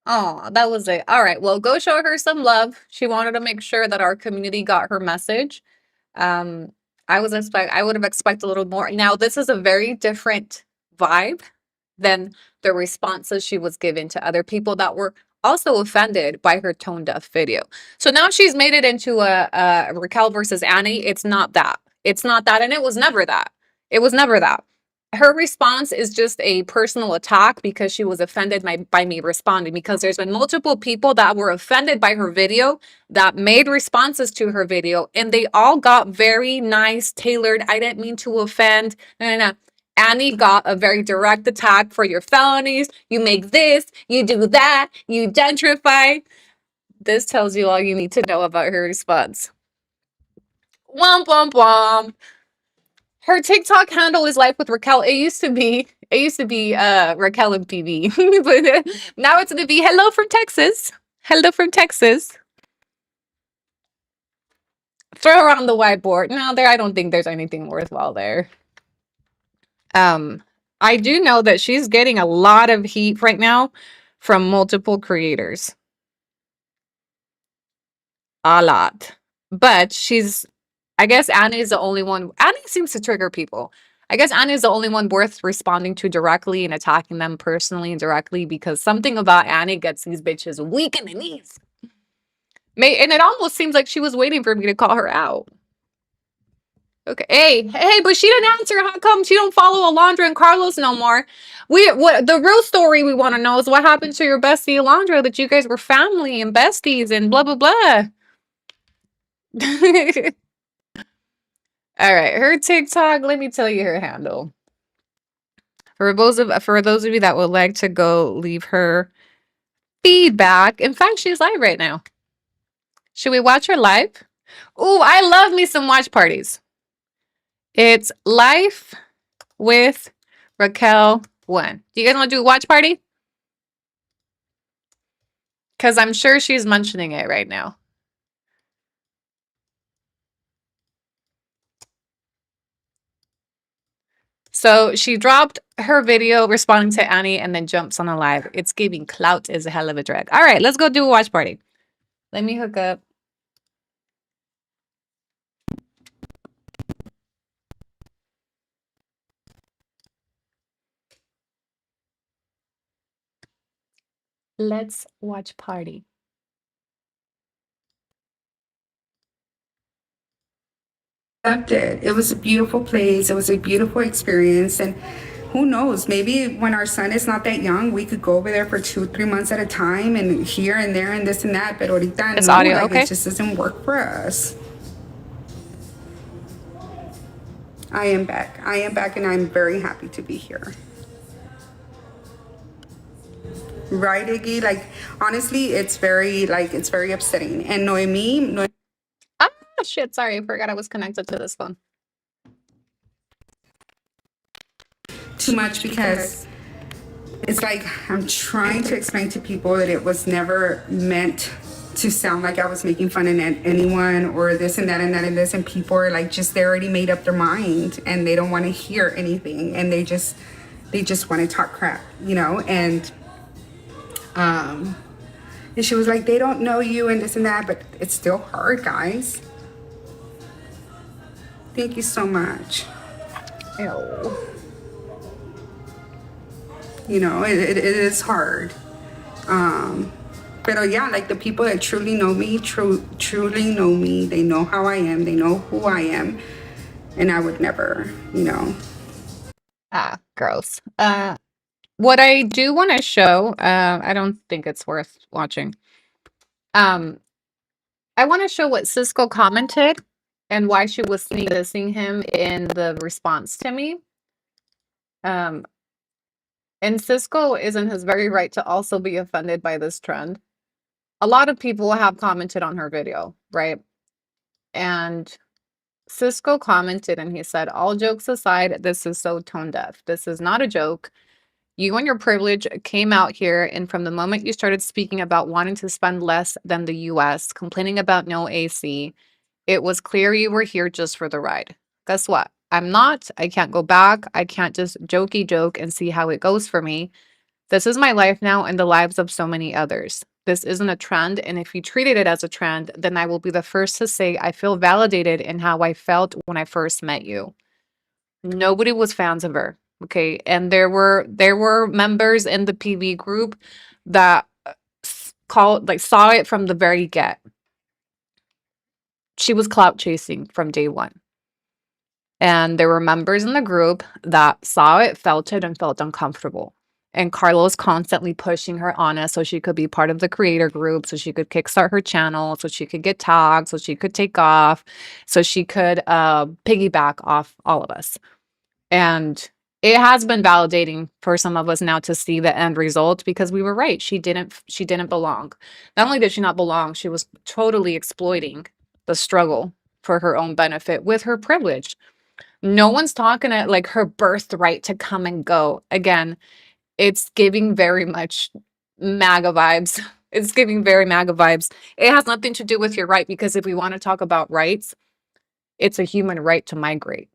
Oh, that was it. All right. Well, go show her some love. She wanted to make sure that our community got her message. I would have expected a little more. Now, this is a very different vibe than the responses she was giving to other people that were also offended by her tone deaf video. So now she's made it into a Raquel versus Annie. It's not that. It's not that. And it was never that. It was never that. Her response is just a personal attack because she was offended by me responding, because there's been multiple people that were offended by her video that made responses to her video, and they all got very nice, tailored, I didn't mean to offend. No. Annie got a very direct attack for your felonies. You make this, you do that, you gentrify. This tells you all you need to know about her response. Womp, womp, womp. Her TikTok handle is Life with Raquel. It used to be Raquel and PB. But now it's going to be Hello from Texas. Hello from Texas. Throw her on the whiteboard. No, I don't think there's anything worthwhile there. I do know that she's getting a lot of heat right now from multiple creators. A lot. But I guess Annie is the only one. Annie seems to trigger people. I guess Annie is the only one worth responding to directly and attacking them personally and directly, because something about Annie gets these bitches weak in the knees. And it almost seems like she was waiting for me to call her out. Okay, hey, but she didn't answer. How come she don't follow Alondra and Carlos no more? The real story we want to know is what happened to your bestie Alondra, that you guys were family and besties and blah, blah, blah. All right, her TikTok, let me tell you her handle. For those of you that would like to go leave her feedback. In fact, she's live right now. Should we watch her live? Ooh, I love me some watch parties. It's Life with Raquel 1. Do you guys want to do a watch party? Because I'm sure she's mentioning it right now. So she dropped her video responding to Annie and then jumps on a live. It's giving clout is a hell of a drag. All right, let's go do a watch party. Let me hook up. Let's watch party. Loved it. It was a beautiful place. It was a beautiful experience. And who knows, maybe when our son is not that young, we could go over there for 2-3 months at a time and here and there and this and that. But ahorita, it's audio, okay? It just doesn't work for us. I am back. I am back, and I'm very happy to be here. Right, Iggy? Like, honestly, it's very upsetting. And Noemi, Ah, shit. Sorry. I forgot I was connected to this phone. too much, because it's like I'm trying to explain to people that it was never meant to sound like I was making fun of anyone or this and that and that and this, and people are like, just, they already made up their mind and they don't want to hear anything, and they just want to talk crap, you know. And she was like, they don't know you and this and that, but it's still hard, guys. Thank you so much. Ew. You know, it is hard. But yeah, like, the people that truly know me, truly know me, they know how I am, they know who I am, and I would never, you know. Ah, gross. What I do want to show, I don't think it's worth watching. I want to show what Cisco commented and why she was dissing him in the response to me. And Cisco is in his very right to also be offended by this trend. A lot of people have commented on her video, right? And Cisco commented and he said, all jokes aside, this is so tone deaf. This is not a joke. You and your privilege came out here, and from the moment you started speaking about wanting to spend less than the US, complaining about no AC, it was clear you were here just for the ride. Guess what? I'm not. I can't go back. I can't just jokey joke and see how it goes for me. This is my life now and the lives of so many others. This isn't a trend, and if you treated it as a trend, then I will be the first to say I feel validated in how I felt when I first met you. Nobody was fans of her, okay? And there were members in the PV group that saw it from the very get. She was clout chasing from day one. And there were members in the group that saw it, felt it, and felt uncomfortable. And Carlos constantly pushing her on it so she could be part of the creator group, so she could kickstart her channel, so she could get tagged, so she could take off, so she could piggyback off all of us. And it has been validating for some of us now to see the end result, because we were right. She didn't belong. Not only did she not belong, she was totally exploiting the struggle for her own benefit with her privilege. No one's talking at like her birthright to come and go. Again, it's giving very much MAGA vibes. It's giving very MAGA vibes. It has nothing to do with your right, because if we want to talk about rights, it's a human right to migrate.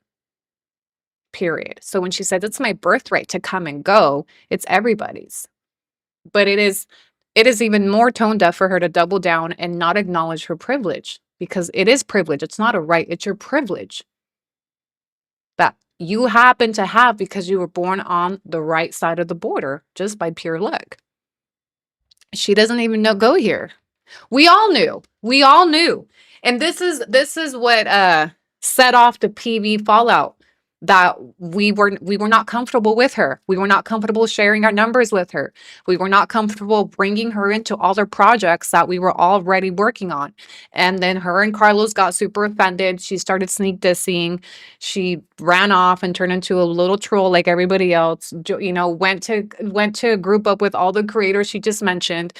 Period. So when she said it's my birthright to come and go, it's everybody's. But it is even more tone deaf for her to double down and not acknowledge her privilege, because it is privilege. It's not a right. It's your privilege that you happen to have because you were born on the right side of the border just by pure luck. She doesn't even go here. We all knew. We all knew. And this is what set off the PV fallout, that we were not comfortable with her. We were not comfortable sharing our numbers with her. We were not comfortable bringing her into all their projects that we were already working on. And then her and Carlos got super offended. She started sneak dissing. She ran off and turned into a little troll like everybody else. You know, went to group up with all the creators she just mentioned.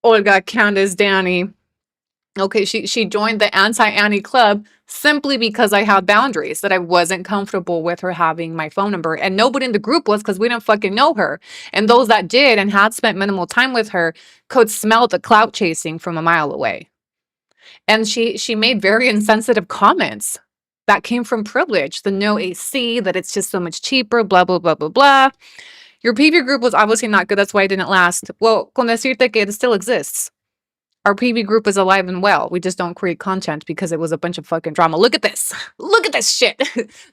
Olga, Candace, Danny. Okay, she joined the anti-Annie club simply because I had boundaries, that I wasn't comfortable with her having my phone number. And nobody in the group was, because we didn't fucking know her. And those that did and had spent minimal time with her could smell the clout chasing from a mile away. And she made very insensitive comments that came from privilege. The no AC, that it's just so much cheaper, blah, blah, blah, blah, blah. Your PV group was obviously not good. That's why it didn't last. Well, con decirte que it still exists. Our PV group is alive and well. We just don't create content because it was a bunch of fucking drama. Look at this. Look at this shit.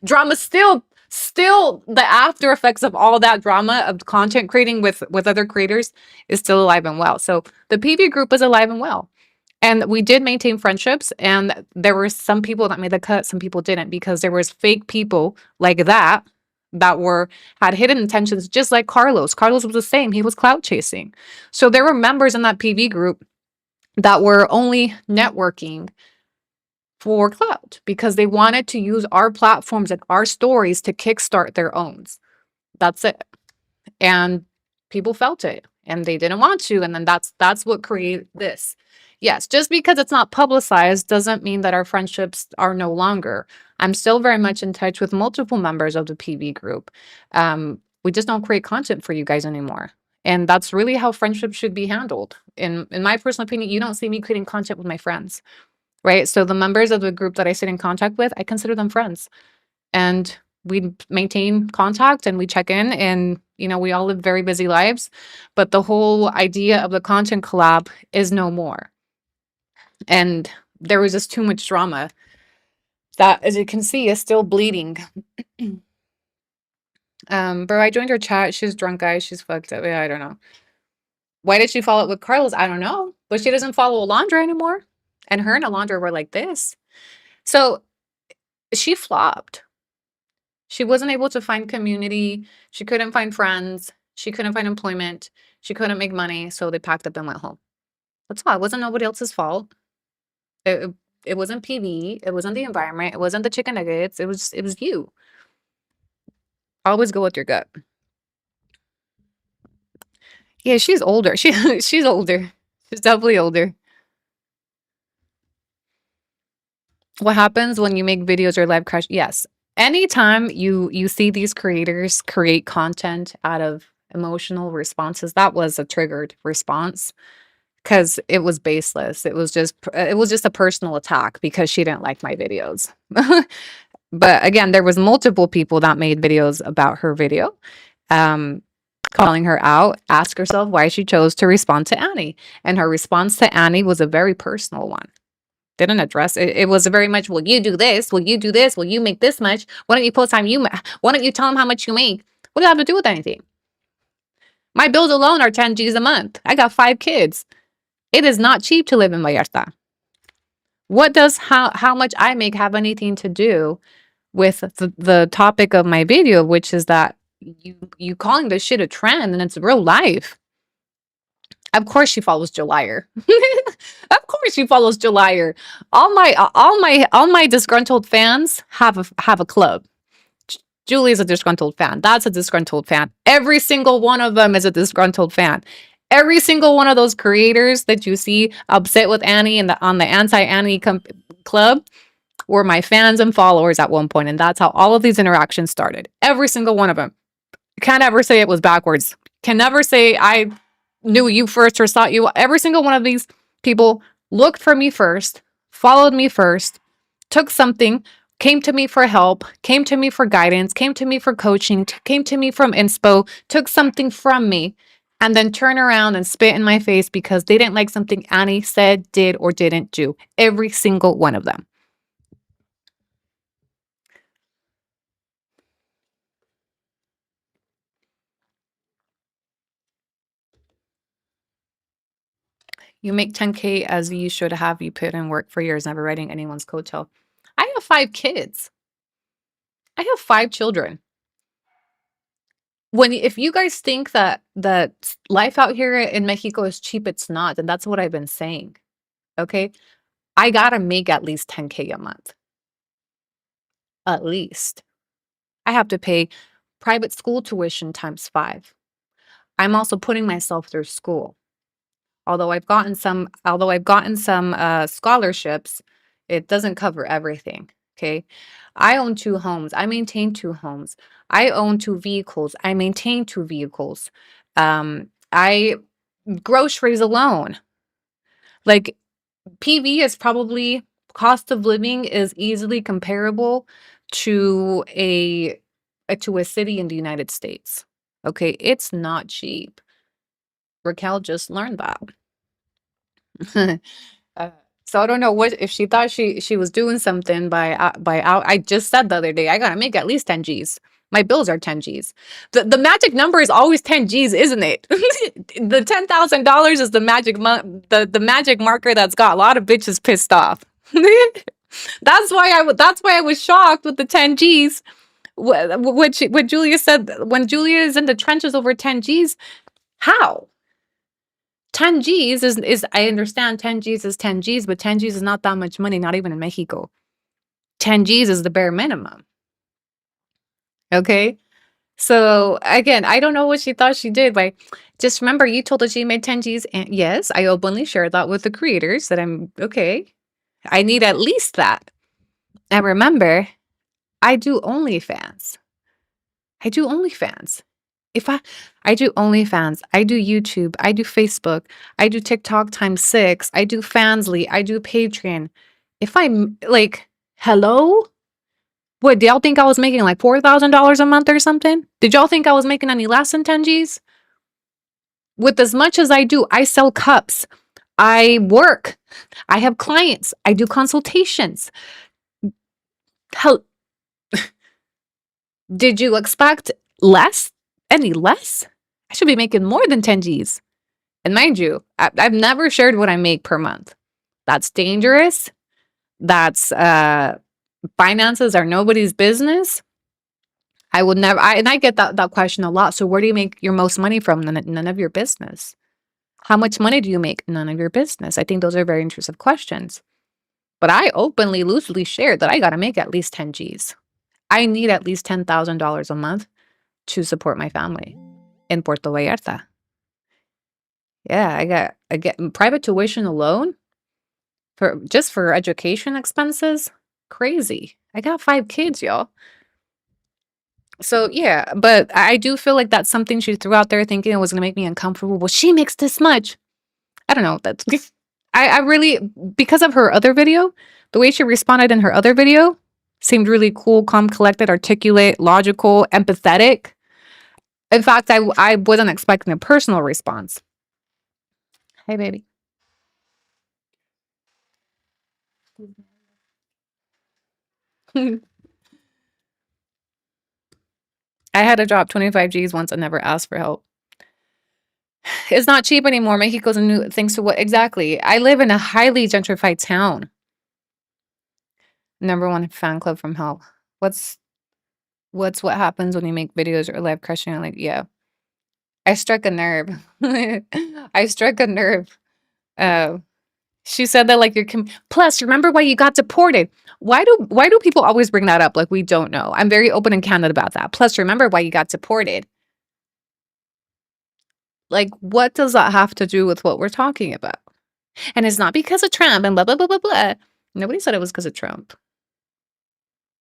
Drama still the after effects of all that drama of content creating with other creators is still alive and well. So the PV group is alive and well. And we did maintain friendships, and there were some people that made the cut, some people didn't, because there was fake people like that had hidden intentions, just like Carlos. Carlos was the same. He was clout chasing. So there were members in that PV group that were only networking for clout because they wanted to use our platforms and our stories to kickstart their owns. That's it. And people felt it and they didn't want to. And then that's what created this. Yes, just because it's not publicized doesn't mean that our friendships are no longer. I'm still very much in touch with multiple members of the PV group. We just don't create content for you guys anymore. And that's really how friendships should be handled. In my personal opinion, you don't see me creating content with my friends, right? So the members of the group that I sit in contact with, I consider them friends. And we maintain contact and we check in and, you know, we all live very busy lives. But the whole idea of the content collab is no more. And there was just too much drama that, as you can see, is still bleeding. Bro, I joined her chat. She's drunk, guys. She's fucked up. Yeah, I don't know. Why did she follow up with Carlos? I don't know. But she doesn't follow Alondra anymore. And her and Alondra were like this. So she flopped. She wasn't able to find community. She couldn't find friends. She couldn't find employment. She couldn't make money. So they packed up and went home. That's all. It wasn't nobody else's fault. It wasn't PV. It wasn't the environment. It wasn't the chicken nuggets. It was you. Always go with your gut. Yeah, she's older. She's older. She's definitely older. What happens when you make videos or live crash? Yes. Anytime you see these creators create content out of emotional responses, that was a triggered response because it was baseless. It was just a personal attack because she didn't like my videos. But again, there was multiple people that made videos about her video, calling her out. Ask herself why she chose to respond to Annie. And her response to Annie was a very personal one. Didn't address it. It was very much, well, you do this, will you do this, will you make this much? Why don't you post time why don't you tell them how much you make? What do you have to do with anything? My bills alone are 10 G's a month. I got 5 kids. It is not cheap to live in Vallarta. What does how much I make have anything to do with the topic of my video, which is that you calling this shit a trend and it's real life. Of course she follows Juliaag. Of course she follows Juliaag. All my disgruntled fans have a club. Julie's a disgruntled fan. That's a disgruntled fan. Every single one of them is a disgruntled fan. Every single one of those creators that you see upset with Annie and on the anti-Annie club were my fans and followers at one point, and that's how all of these interactions started. Every single one of them. You can't ever say it was backwards. Can never say I knew you first or saw you. Every single one of these people looked for me first, followed me first, took something, came to me for help, came to me for guidance, came to me for coaching, came to me from inspo, took something from me, and then turn around and spit in my face because they didn't like something Annie said, did, or didn't do. Every single one of them. You make 10K as you should have. You put in work for years, never riding anyone's coattail. I have 5 kids. I have 5 children. If you guys think that life out here in Mexico is cheap, it's not. And that's what I've been saying. Okay. I gotta make at least 10K a month. At least. I have to pay private school tuition times 5. I'm also putting myself through school. Although I've gotten some scholarships, it doesn't cover everything. Okay. I own 2 homes. I maintain 2 homes. I own 2 vehicles. I maintain 2 vehicles. I groceries alone. Like PV is probably cost of living is easily comparable to a city in the United States. Okay, it's not cheap. Raquel just learned that. So I don't know what if she thought she was doing something by out. I just said the other day I gotta make at least 10 G's. My bills are 10 G's. The magic number is always 10 G's, isn't it? The $10,000 is the magic marker that's got a lot of bitches pissed off. That's why I was shocked with the 10 G's. What Julia said when Julia is in the trenches over 10 G's. How? 10 G's is I understand 10 G's is 10 G's, but 10 G's is not that much money, not even in Mexico. 10 G's is the bare minimum. Okay? So again, I don't know what she thought she did, but just remember you told her she made 10 G's, and yes, I openly shared that with the creators that I'm okay. I need at least that. And remember, I do OnlyFans. I do OnlyFans. I do OnlyFans, I do YouTube, I do Facebook, I do TikTok times 6, I do Fansly, I do Patreon. If I'm like, hello? What, do y'all think I was making like $4,000 a month or something? Did y'all think I was making any less than 10 G's? With as much as I do, I sell cups. I work. I have clients. I do consultations. Hell, did you expect less? Any less? I should be making more than 10 G's. And mind you, I've never shared what I make per month. That's dangerous. That's finances are nobody's business. I would never, and I get that question a lot. So where do you make your most money from? None of your business. How much money do you make? None of your business. I think those are very intrusive questions. But I openly, loosely shared that I got to make at least 10 G's. I need at least $10,000 a month to support my family in Puerto Vallarta. Yeah, I get private tuition alone for education expenses. Crazy. I got 5 kids, y'all. So yeah, but I do feel like that's something she threw out there thinking it was gonna make me uncomfortable. Well, she makes this much. I don't know. That's I really, because of her other video, the way she responded in her other video seemed really cool, calm, collected, articulate, logical, empathetic. In fact, I wasn't expecting a personal response. Hey, baby. I had to drop 25 G's once and never asked for help. It's not cheap anymore. Mexico's a new, thanks to what exactly? I live in a highly gentrified town. #1 fan club from hell. What happens when you make videos or live crushing? I'm like, yeah. I struck a nerve. I struck a nerve. She said that like plus remember why you got deported. Why do people always bring that up? Like we don't know. I'm very open and candid about that. Plus remember why you got deported. Like what does that have to do with what we're talking about? And it's not because of Trump and blah blah blah blah blah. Nobody said it was because of Trump.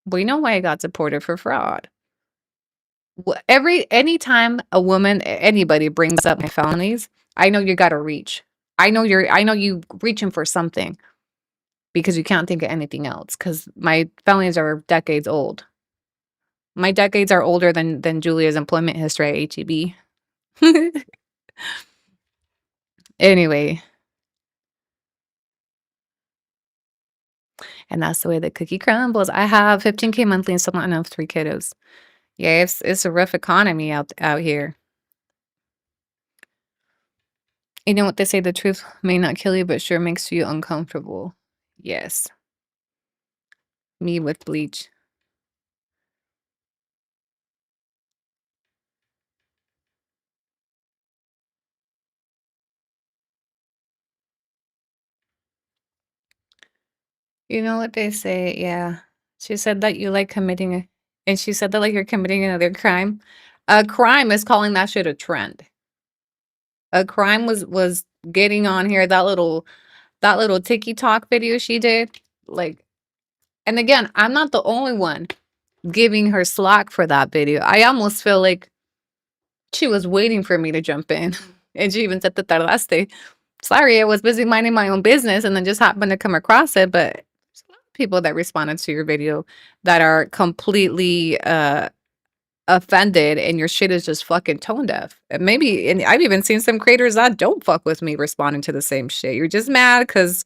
We know why I got deported for fraud. Anytime a woman, anybody brings up my felonies, I know you gotta reach. I know you reaching for something because you can't think of anything else. Because my felonies are decades old. My decades are older than Julia's employment history at HEB. Anyway. And that's the way the cookie crumbles. I have 15K monthly and still not enough 3 kiddos. Yeah, it's a rough economy out here. You know what they say, the truth may not kill you, but sure makes you uncomfortable. Yes. Me with bleach. You know what they say, yeah. She said that you like committing and she said that like you're committing another crime. A crime is calling that shit a trend. A crime was getting on here, that little TikTok video she did. Like, and again, I'm not the only one giving her slack for that video. I almost feel like she was waiting for me to jump in. And she even said, "Te tardaste." Sorry, I was busy minding my own business and then just happened to come across it. But there's a lot of people that responded to your video that are completely offended and your shit is just fucking tone deaf. And I've even seen some creators that don't fuck with me responding to the same shit. You're just mad because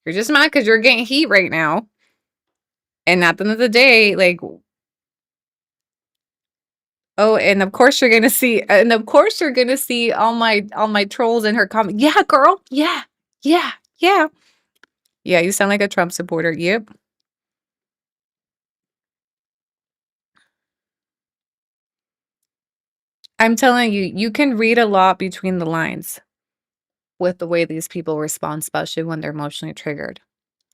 you're getting heat right now. And at the end of the day, like, oh, and of course you're gonna see all my trolls in her comment. Yeah, girl. Yeah. Yeah. Yeah. Yeah, you sound like a Trump supporter. Yep. I'm telling you, you can read a lot between the lines. with the way these people respond, especially when they're emotionally triggered.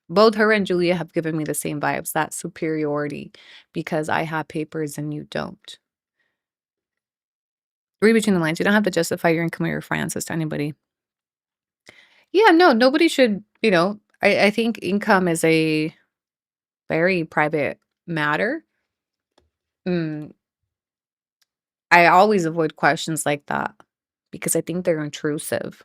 Both her and Julia have given me the same vibes, that superiority, because I have papers and you don't. Read between the lines. You don't have to justify your income or your finances to anybody. Yeah, no, nobody should, I think income is a very private matter. Mm, I always avoid questions like that because I think they're intrusive.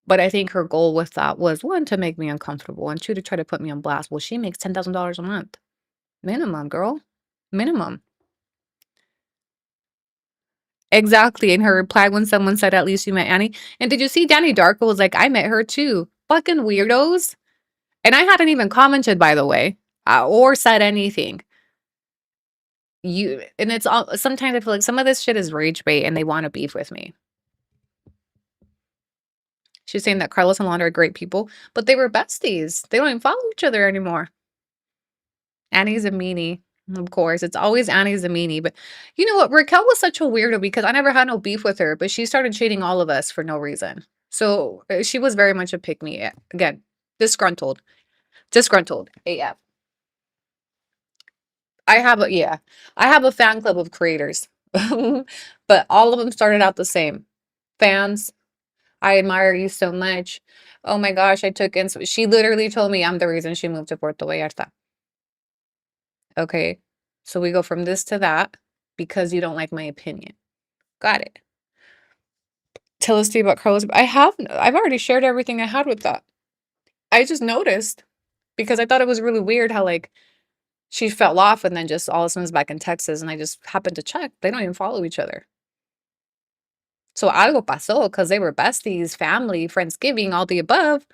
But I think her goal with that was, one, to make me uncomfortable, and two, to try to put me on blast. Well, she makes $10,000 a month. Minimum, girl. Minimum. Exactly. And her reply when someone said, at least you met Annie. And did you see Danny Darko was like, I met her too. Fucking weirdos. And I hadn't even commented, by the way, or said anything. And it's all, sometimes I feel like some of this shit is rage bait and they want to beef with me. She's saying that Carlos and Londra are great people, but they were besties. They don't even follow each other anymore. Annie's a meanie. Of course, it's always Annie's a meanie. But you know what? Raquel was such a weirdo because I never had no beef with her, but she started cheating all of us for no reason. So she was very much a pick-me. Again, disgruntled. Disgruntled AF. I have a fan club of creators. But all of them started out the same. Fans, I admire you so much. Oh my gosh, I took in. She literally told me I'm the reason she moved to Puerto Vallarta. Okay, so we go from this to that because you don't like my opinion. Got it. Tell us about Carlos. I've already shared everything I had with that. I just noticed because I thought it was really weird how like she fell off and then just all of a sudden is back in Texas, and I just happened to check. They don't even follow each other. So algo pasó because they were besties, family, Friendsgiving, all the above.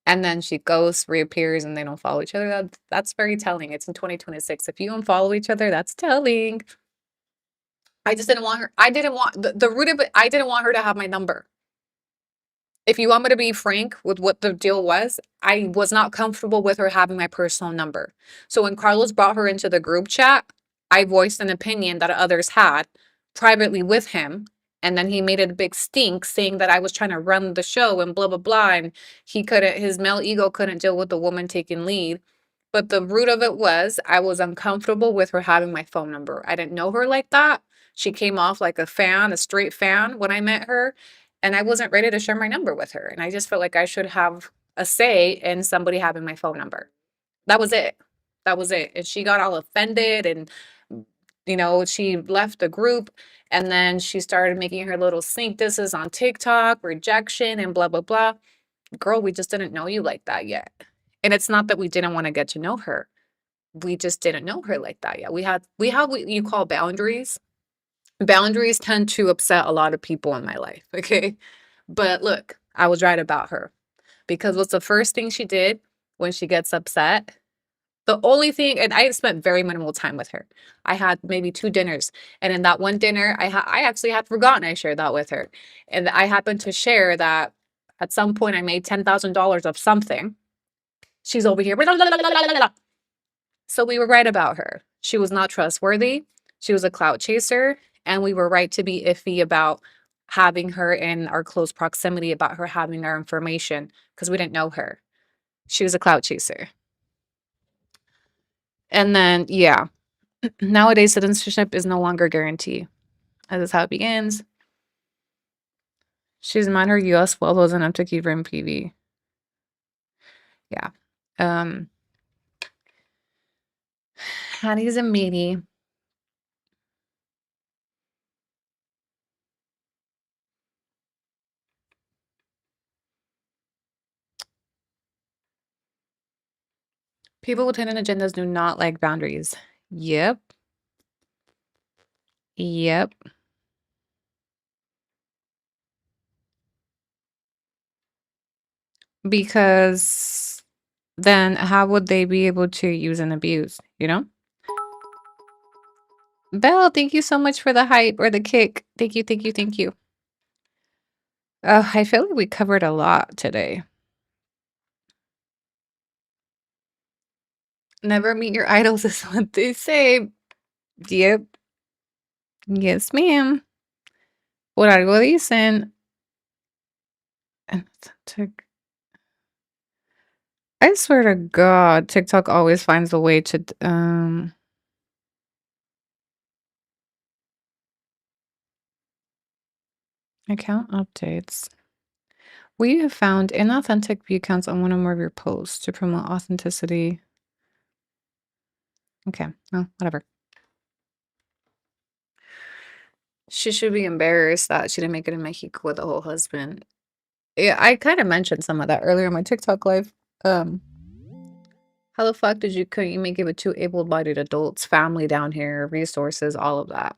And then she ghosts, reappears, and they don't follow each other. That's very telling. It's in 2026. If you don't follow each other, that's telling. I just didn't want her. I didn't want the root of it. I didn't want her to have my number. If you want me to be frank with what the deal was, I was not comfortable with her having my personal number. So when Carlos brought her into the group chat, I voiced an opinion that others had privately with him. And then he made it a big stink saying that I was trying to run the show and blah, blah, blah. And his male ego couldn't deal with the woman taking lead. But the root of it was I was uncomfortable with her having my phone number. I didn't know her like that. She came off like a fan, a straight fan when I met her. And I wasn't ready to share my number with her. And I just felt like I should have a say in somebody having my phone number. That was it. That was it. And she got all offended and, she left the group. And then she started making her little sneak disses on TikTok, rejection and blah, blah, blah. Girl, we just didn't know you like that yet. And it's not that we didn't want to get to know her. We just didn't know her like that yet. We have what you call boundaries. Boundaries tend to upset a lot of people in my life, okay? But look, I was right about her. Because what's the first thing she did when she gets upset? The only thing, and I spent very minimal time with her. I had maybe 2 dinners. And in that one dinner, I actually had forgotten I shared that with her. And I happened to share that at some point I made $10,000 of something. She's over here. So we were right about her. She was not trustworthy. She was a clout chaser. And we were right to be iffy about having her in our close proximity, about her having our information, because we didn't know her. She was a clout chaser. And then, yeah, nowadays citizenship is no longer guaranteed. That is how it begins. She's mad her US well wasn't up to keep her in PV. Yeah. Hattie's a meaty. People with hidden agendas do not like boundaries. Yep. Yep. Because then how would they be able to use and abuse, Belle, thank you so much for the hype or the kick. Thank you, thank you, thank you. I feel like we covered a lot today. Never meet your idols is what they say. Yep. Yes, ma'am. Por algo dicen. I swear to God, TikTok always finds a way to account updates. We have found inauthentic view counts on one or more of your posts to promote authenticity. Okay, well, whatever. She should be embarrassed that she didn't make it in Mexico with a whole husband. Yeah, I kind of mentioned some of that earlier in my TikTok live. How the fuck couldn't you make it with 2 able-bodied adults, family down here, resources, all of that?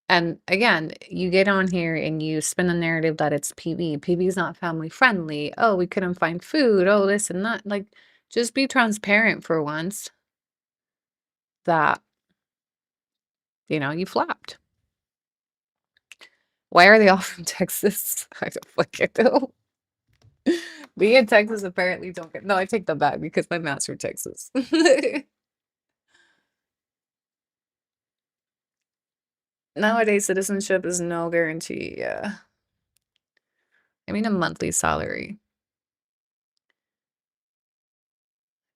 And again, you get on here and you spin the narrative that it's PB. PB is not family friendly. Oh, we couldn't find food. Oh, this and that. Like, just be transparent for once that, you flopped. Why are they all from Texas? I don't fucking know. Being in Texas apparently don't get. No, I take that back because my ma's from Texas. Nowadays, citizenship is no guarantee. Yeah. I mean, a monthly salary.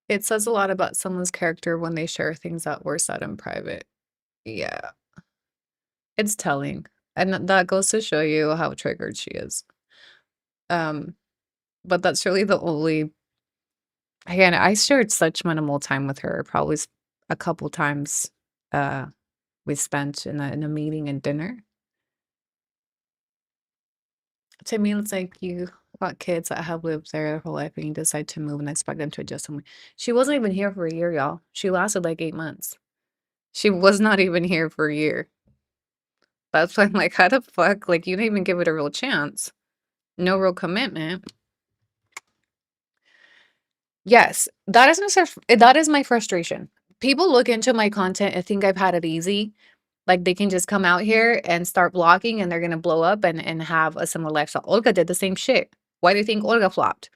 It says a lot about someone's character when they share things that were said in private. Yeah. It's telling. And that goes to show you how triggered she is. But that's really the only. Again, I shared such minimal time with her. Probably a couple times we spent in a meeting and dinner. To me, it's like you got kids that have lived there their whole life and you decide to move and expect them to adjust somewhere. She wasn't even here for a year, y'all. She lasted like 8 months. She was not even here for a year. That's why I'm like, how the fuck? Like, you didn't even give it a real chance. No real commitment. Yes, that is my frustration. People look into my content and think I've had it easy. Like, they can just come out here and start vlogging and they're gonna blow up and have a similar lifestyle. Olga did the same shit. Why do you think Olga flopped?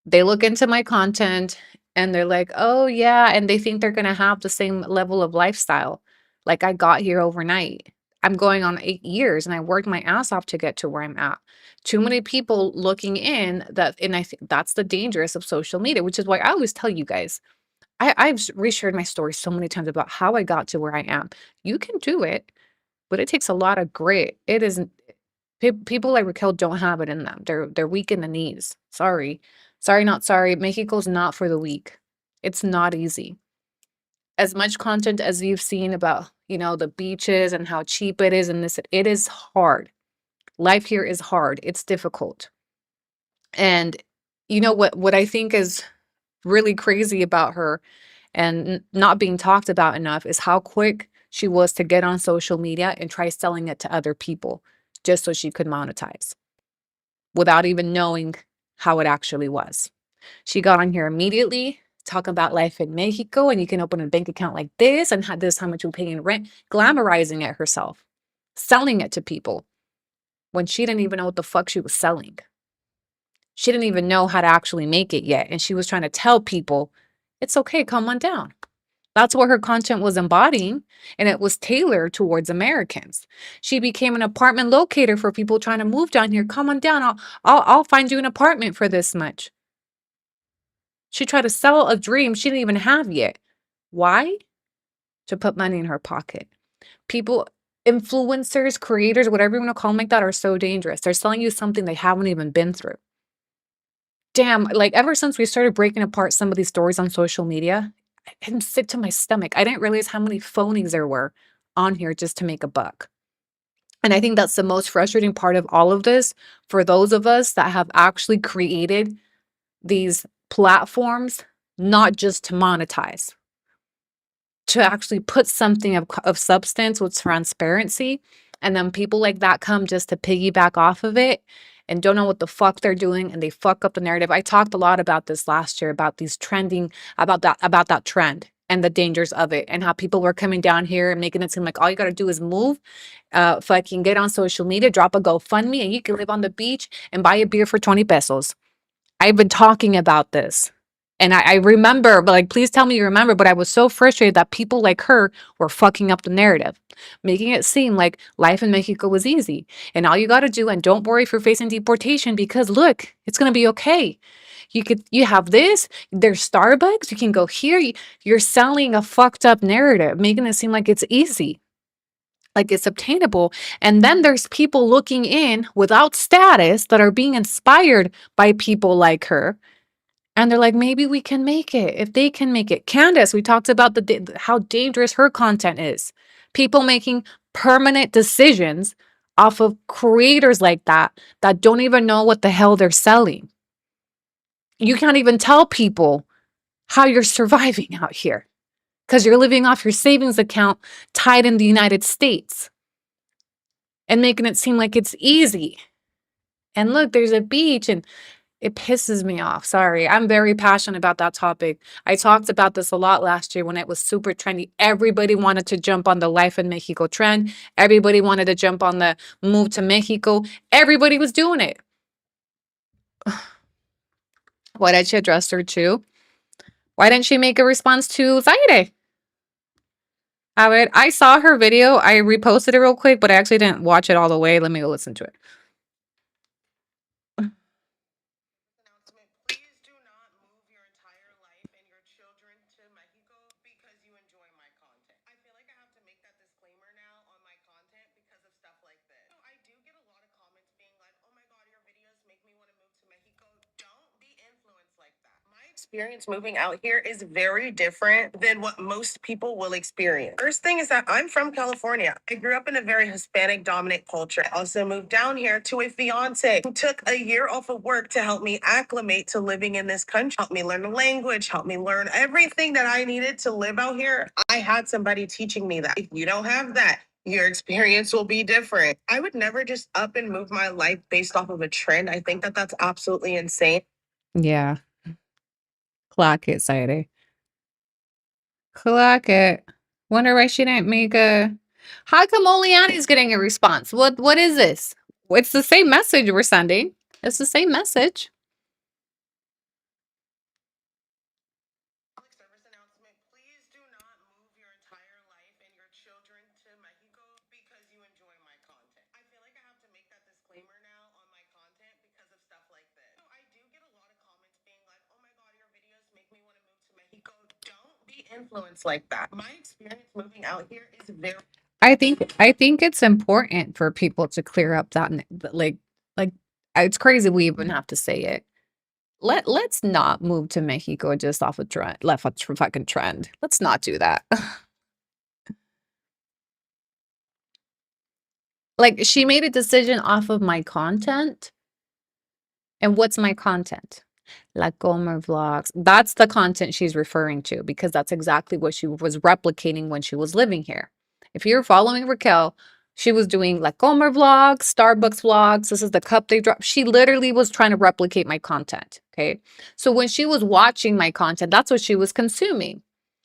They look into my content and they're like, "Oh, yeah," and they think they're gonna have the same level of lifestyle. Like, I got here overnight. I'm going on 8 years and I worked my ass off to get to where I'm at. Too many people looking in that, and I think that's the dangerous of social media, which is why I always tell you guys, I've reshared my story so many times about how I got to where I am. You can do it, but it takes a lot of grit. It isn't people like Raquel don't have it in them. They're weak in the knees. Sorry. Sorry, not sorry. Mexico's not for the weak. It's not easy. As much content as you've seen about, the beaches and how cheap it is and this, it is hard. Life here is hard. It's difficult. And what I think is really crazy about her and not being talked about enough is how quick she was to get on social media and try selling it to other people just so she could monetize without even knowing how it actually was. She got on here immediately, talk about life in Mexico, and you can open a bank account like this and this how much you pay in rent, glamorizing it herself, selling it to people when she didn't even know what the fuck she was selling. She didn't even know how to actually make it yet. And she was trying to tell people, it's okay, come on down. That's what her content was embodying, and it was tailored towards Americans. She became an apartment locator for people trying to move down here. Come on down. I'll find you an apartment for this much. She tried to sell a dream she didn't even have yet. Why? To put money in her pocket. People, influencers, creators, whatever you want to call them like that, are so dangerous. They're selling you something they haven't even been through. Damn, like ever since we started breaking apart some of these stories on social media, I'm sick to my stomach. I didn't realize how many phonies there were on here just to make a buck. And I think that's the most frustrating part of all of this for those of us that have actually created these platforms, not just to monetize, to actually put something of substance with transparency. And then people like that come just to piggyback off of it and don't know what the fuck they're doing, and they fuck up the narrative. I talked a lot about this last year, about these trending, about that trend and the dangers of it, and how people were coming down here and making it seem like all you got to do is move, fucking get on social media, drop a GoFundMe, and you can live on the beach and buy a beer for 20 pesos. I've been talking about this, And I remember, but like, please tell me you remember, but I was so frustrated that people like her were fucking up the narrative, making it seem like life in Mexico was easy. And all you got to do, and don't worry if you're facing deportation, because look, it's going to be okay. You have this, there's Starbucks, you can go here. You're selling a fucked up narrative, making it seem like it's easy, like it's obtainable. And then there's people looking in without status that are being inspired by people like her. And they're like, maybe we can make it if they can make it. Candace, we talked about how dangerous her content is. People making permanent decisions off of creators like that don't even know what the hell they're selling. You can't even tell people how you're surviving out here because you're living off your savings account tied in the United States and making it seem like it's easy. And look, there's a beach, and it pisses me off. Sorry. I'm very passionate about that topic. I talked about this a lot last year when it was super trendy. Everybody wanted to jump on the Life in Mexico trend. Everybody wanted to jump on the move to Mexico. Everybody was doing it. Why did she address her too? Why didn't she make a response to Zaire? I saw her video. I reposted it real quick, but I actually didn't watch it all the way. Let me go listen to it. Please do not move your entire life and your children to Mexico because you enjoy my content. I feel like I have to make that disclaimer now on my content because of stuff like this. So I do get a lot of comments being like, oh my God, your videos make me want to move to Mexico. Don't be influenced like that. My experience moving out here is very different than what most people will experience. First thing is that I'm from California. I grew up in a very Hispanic dominant culture. I also moved down here to a fiance who took a year off of work to help me acclimate to living in this country, help me learn the language, help me learn everything that I needed to live out here. I had somebody teaching me that. If you don't have that, your experience will be different. I would never just up and move my life based off of a trend. I think that that's absolutely insane. Yeah. Clock it, Zaire. Clock it. Wonder why she didn't make a... How come only Annie's getting a response? What is this? It's the same message we're sending. It's the same message. Public service announcement. Please do not move your entire life and your children to Mexico because you enjoy my content. I feel like I have to make that disclaimer now on my content because of stuff like this. So I do get a lot of comments being like, oh my God, your videos make me want to move to Mexico. Don't be influenced like that. My experience moving out here is very... I think it's important for people to clear up that like it's crazy we even have to say it. Let's not move to Mexico just off a trend, left a fucking trend. Let's not do that. Like, she made a decision off of my content. And what's my content? La Comer vlogs. That's the content she's referring to because that's exactly what she was replicating when she was living here. If you're following Raquel, she was doing La Comer vlogs, Starbucks vlogs. This is the cup they dropped. She literally was trying to replicate my content. Okay. So when she was watching my content, that's what she was consuming.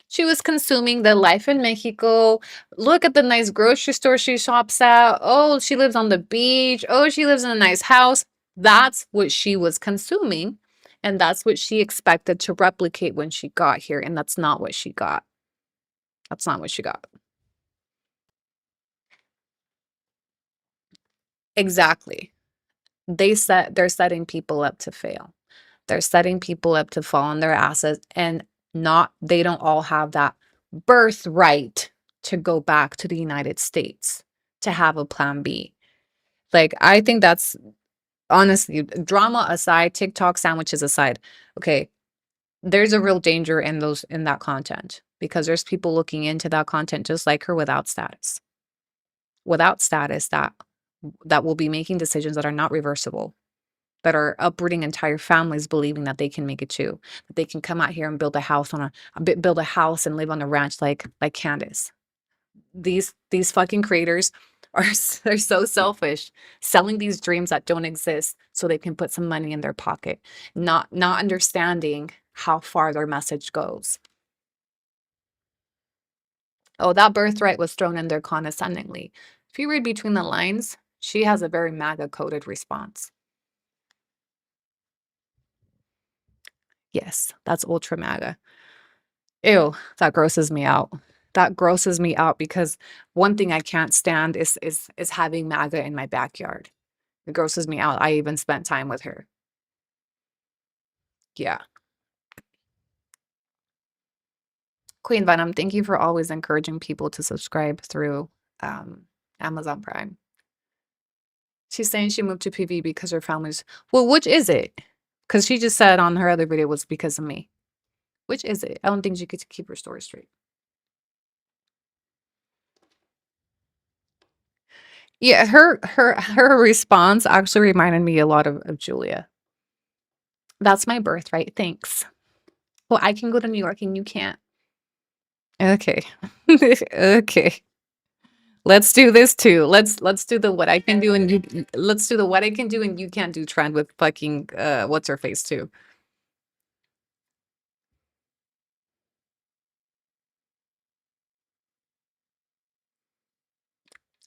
She was consuming the life in Mexico. Look at the nice grocery store she shops at. Oh, she lives on the beach. Oh, she lives in a nice house. That's what she was consuming. And that's what she expected to replicate when she got here. And that's not what she got. That's not what she got. Exactly. They're setting people up to fail. They're setting people up to fall on their asses, and they don't all have that birthright to go back to the United States to have a plan B. Like, I think that's honestly, drama aside, TikTok sandwiches aside, okay, there's a real danger in that content because there's people looking into that content just like her without status. Without status that will be making decisions that are not reversible, that are uprooting entire families believing that they can make it too, that they can come out here and build a house build a house and live on a ranch like Candace. These fucking creators they're so selfish, selling these dreams that don't exist so they can put some money in their pocket, not understanding how far their message goes. Oh, that birthright was thrown in there condescendingly. If you read between the lines, she has a very MAGA coded response. Yes, that's ultra MAGA. Ew, that grosses me out. That grosses me out because one thing I can't stand is having MAGA in my backyard. It grosses me out. I even spent time with her. Yeah. Queen Venom, thank you for always encouraging people to subscribe through Amazon Prime. She's saying she moved to PV because her family's well, which is it? Because she just said on her other video was because of me. Which is it? I don't think she could keep her story straight. Yeah, her response actually reminded me a lot of Julia. That's my birthright. Thanks. Well, I can go to New York and you can't. Okay. Okay. Let's do this too. Let's do the what I can do and you let's do the what I can do and you can't do trend with fucking what's her face too.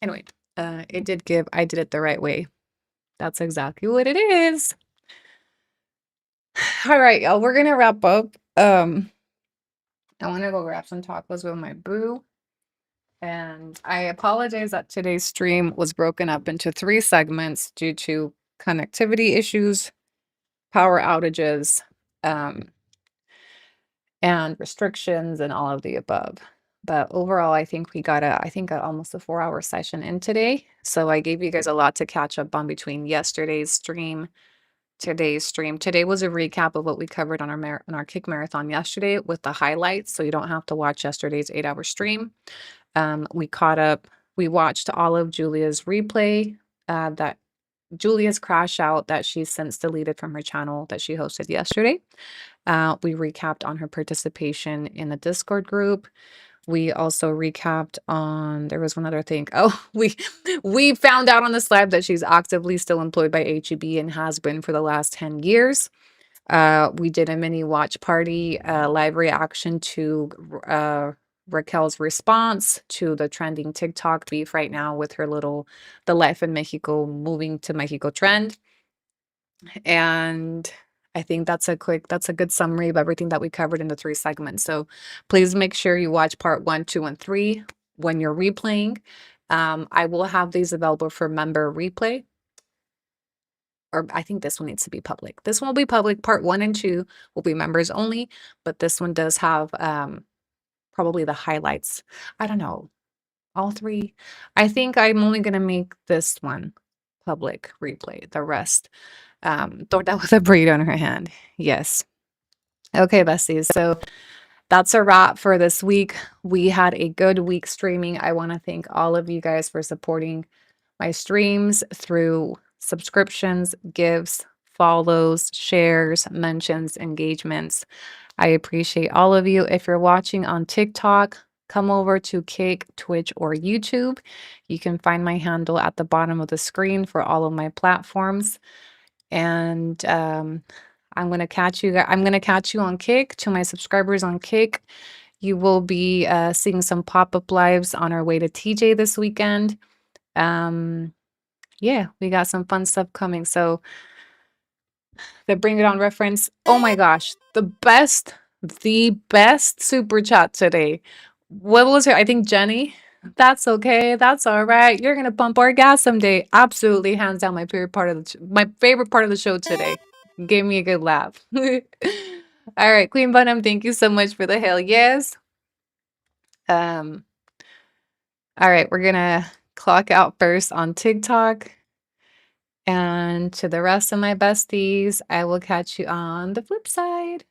Anyway, it did give I did it the right way. That's exactly what it is. All right, y'all, we're gonna wrap up. I want to go grab some tacos with my boo. And I apologize that today's stream was broken up into 3 segments due to connectivity issues, power outages, and restrictions and all of the above. But overall, I think we got almost a 4-hour session in today. So I gave you guys a lot to catch up on between yesterday's stream, today's stream. Today was a recap of what we covered on our Kick Marathon yesterday with the highlights, so you don't have to watch yesterday's 8-hour stream. We caught up. We watched all of Julia's replay, that Julia's crash out that she's since deleted from her channel that she hosted yesterday. We recapped on her participation in the Discord group. We also recapped on there was one other thing. Oh, we found out on this live that she's actively still employed by HEB and has been for the last 10 years. We did a mini watch party live reaction to Raquel's response to the trending TikTok beef right now with her the Life in Mexico moving to Mexico trend. And I think that's a good summary of everything that we covered in the 3 segments. So please make sure you watch part 1, 2, and 3 when you're replaying. I will have these available for member replay. Or I think this one needs to be public. This one will be public. Part 1 and 2 will be members only, but this one does have probably the highlights. I don't know. All 3. I think I'm only going to make this one public replay. The rest. Thought that with a burrito in her hand. Yes. Okay, besties. So that's a wrap for this week. We had a good week streaming. I want to thank all of you guys for supporting my streams through subscriptions, gifts, follows, shares, mentions, engagements. I appreciate all of you. If you're watching on TikTok, come over to Kick, Twitch, or YouTube. You can find my handle at the bottom of the screen for all of my platforms. And I'm gonna catch you on Kick. To my subscribers on Kick, you will be seeing some pop-up lives on our way to TJ this weekend. Yeah, we got some fun stuff coming. So the Bring It On reference. Oh my gosh, the best super chat today. What was her? I think Jenny. That's okay. That's all right. You're gonna pump our gas someday. Absolutely, hands down, my favorite part of the show today. Gave me a good laugh. All right, Queen Venom, thank you so much for the hell yes. All right, we're gonna clock out first on TikTok. And to the rest of my besties, I will catch you on the flip side.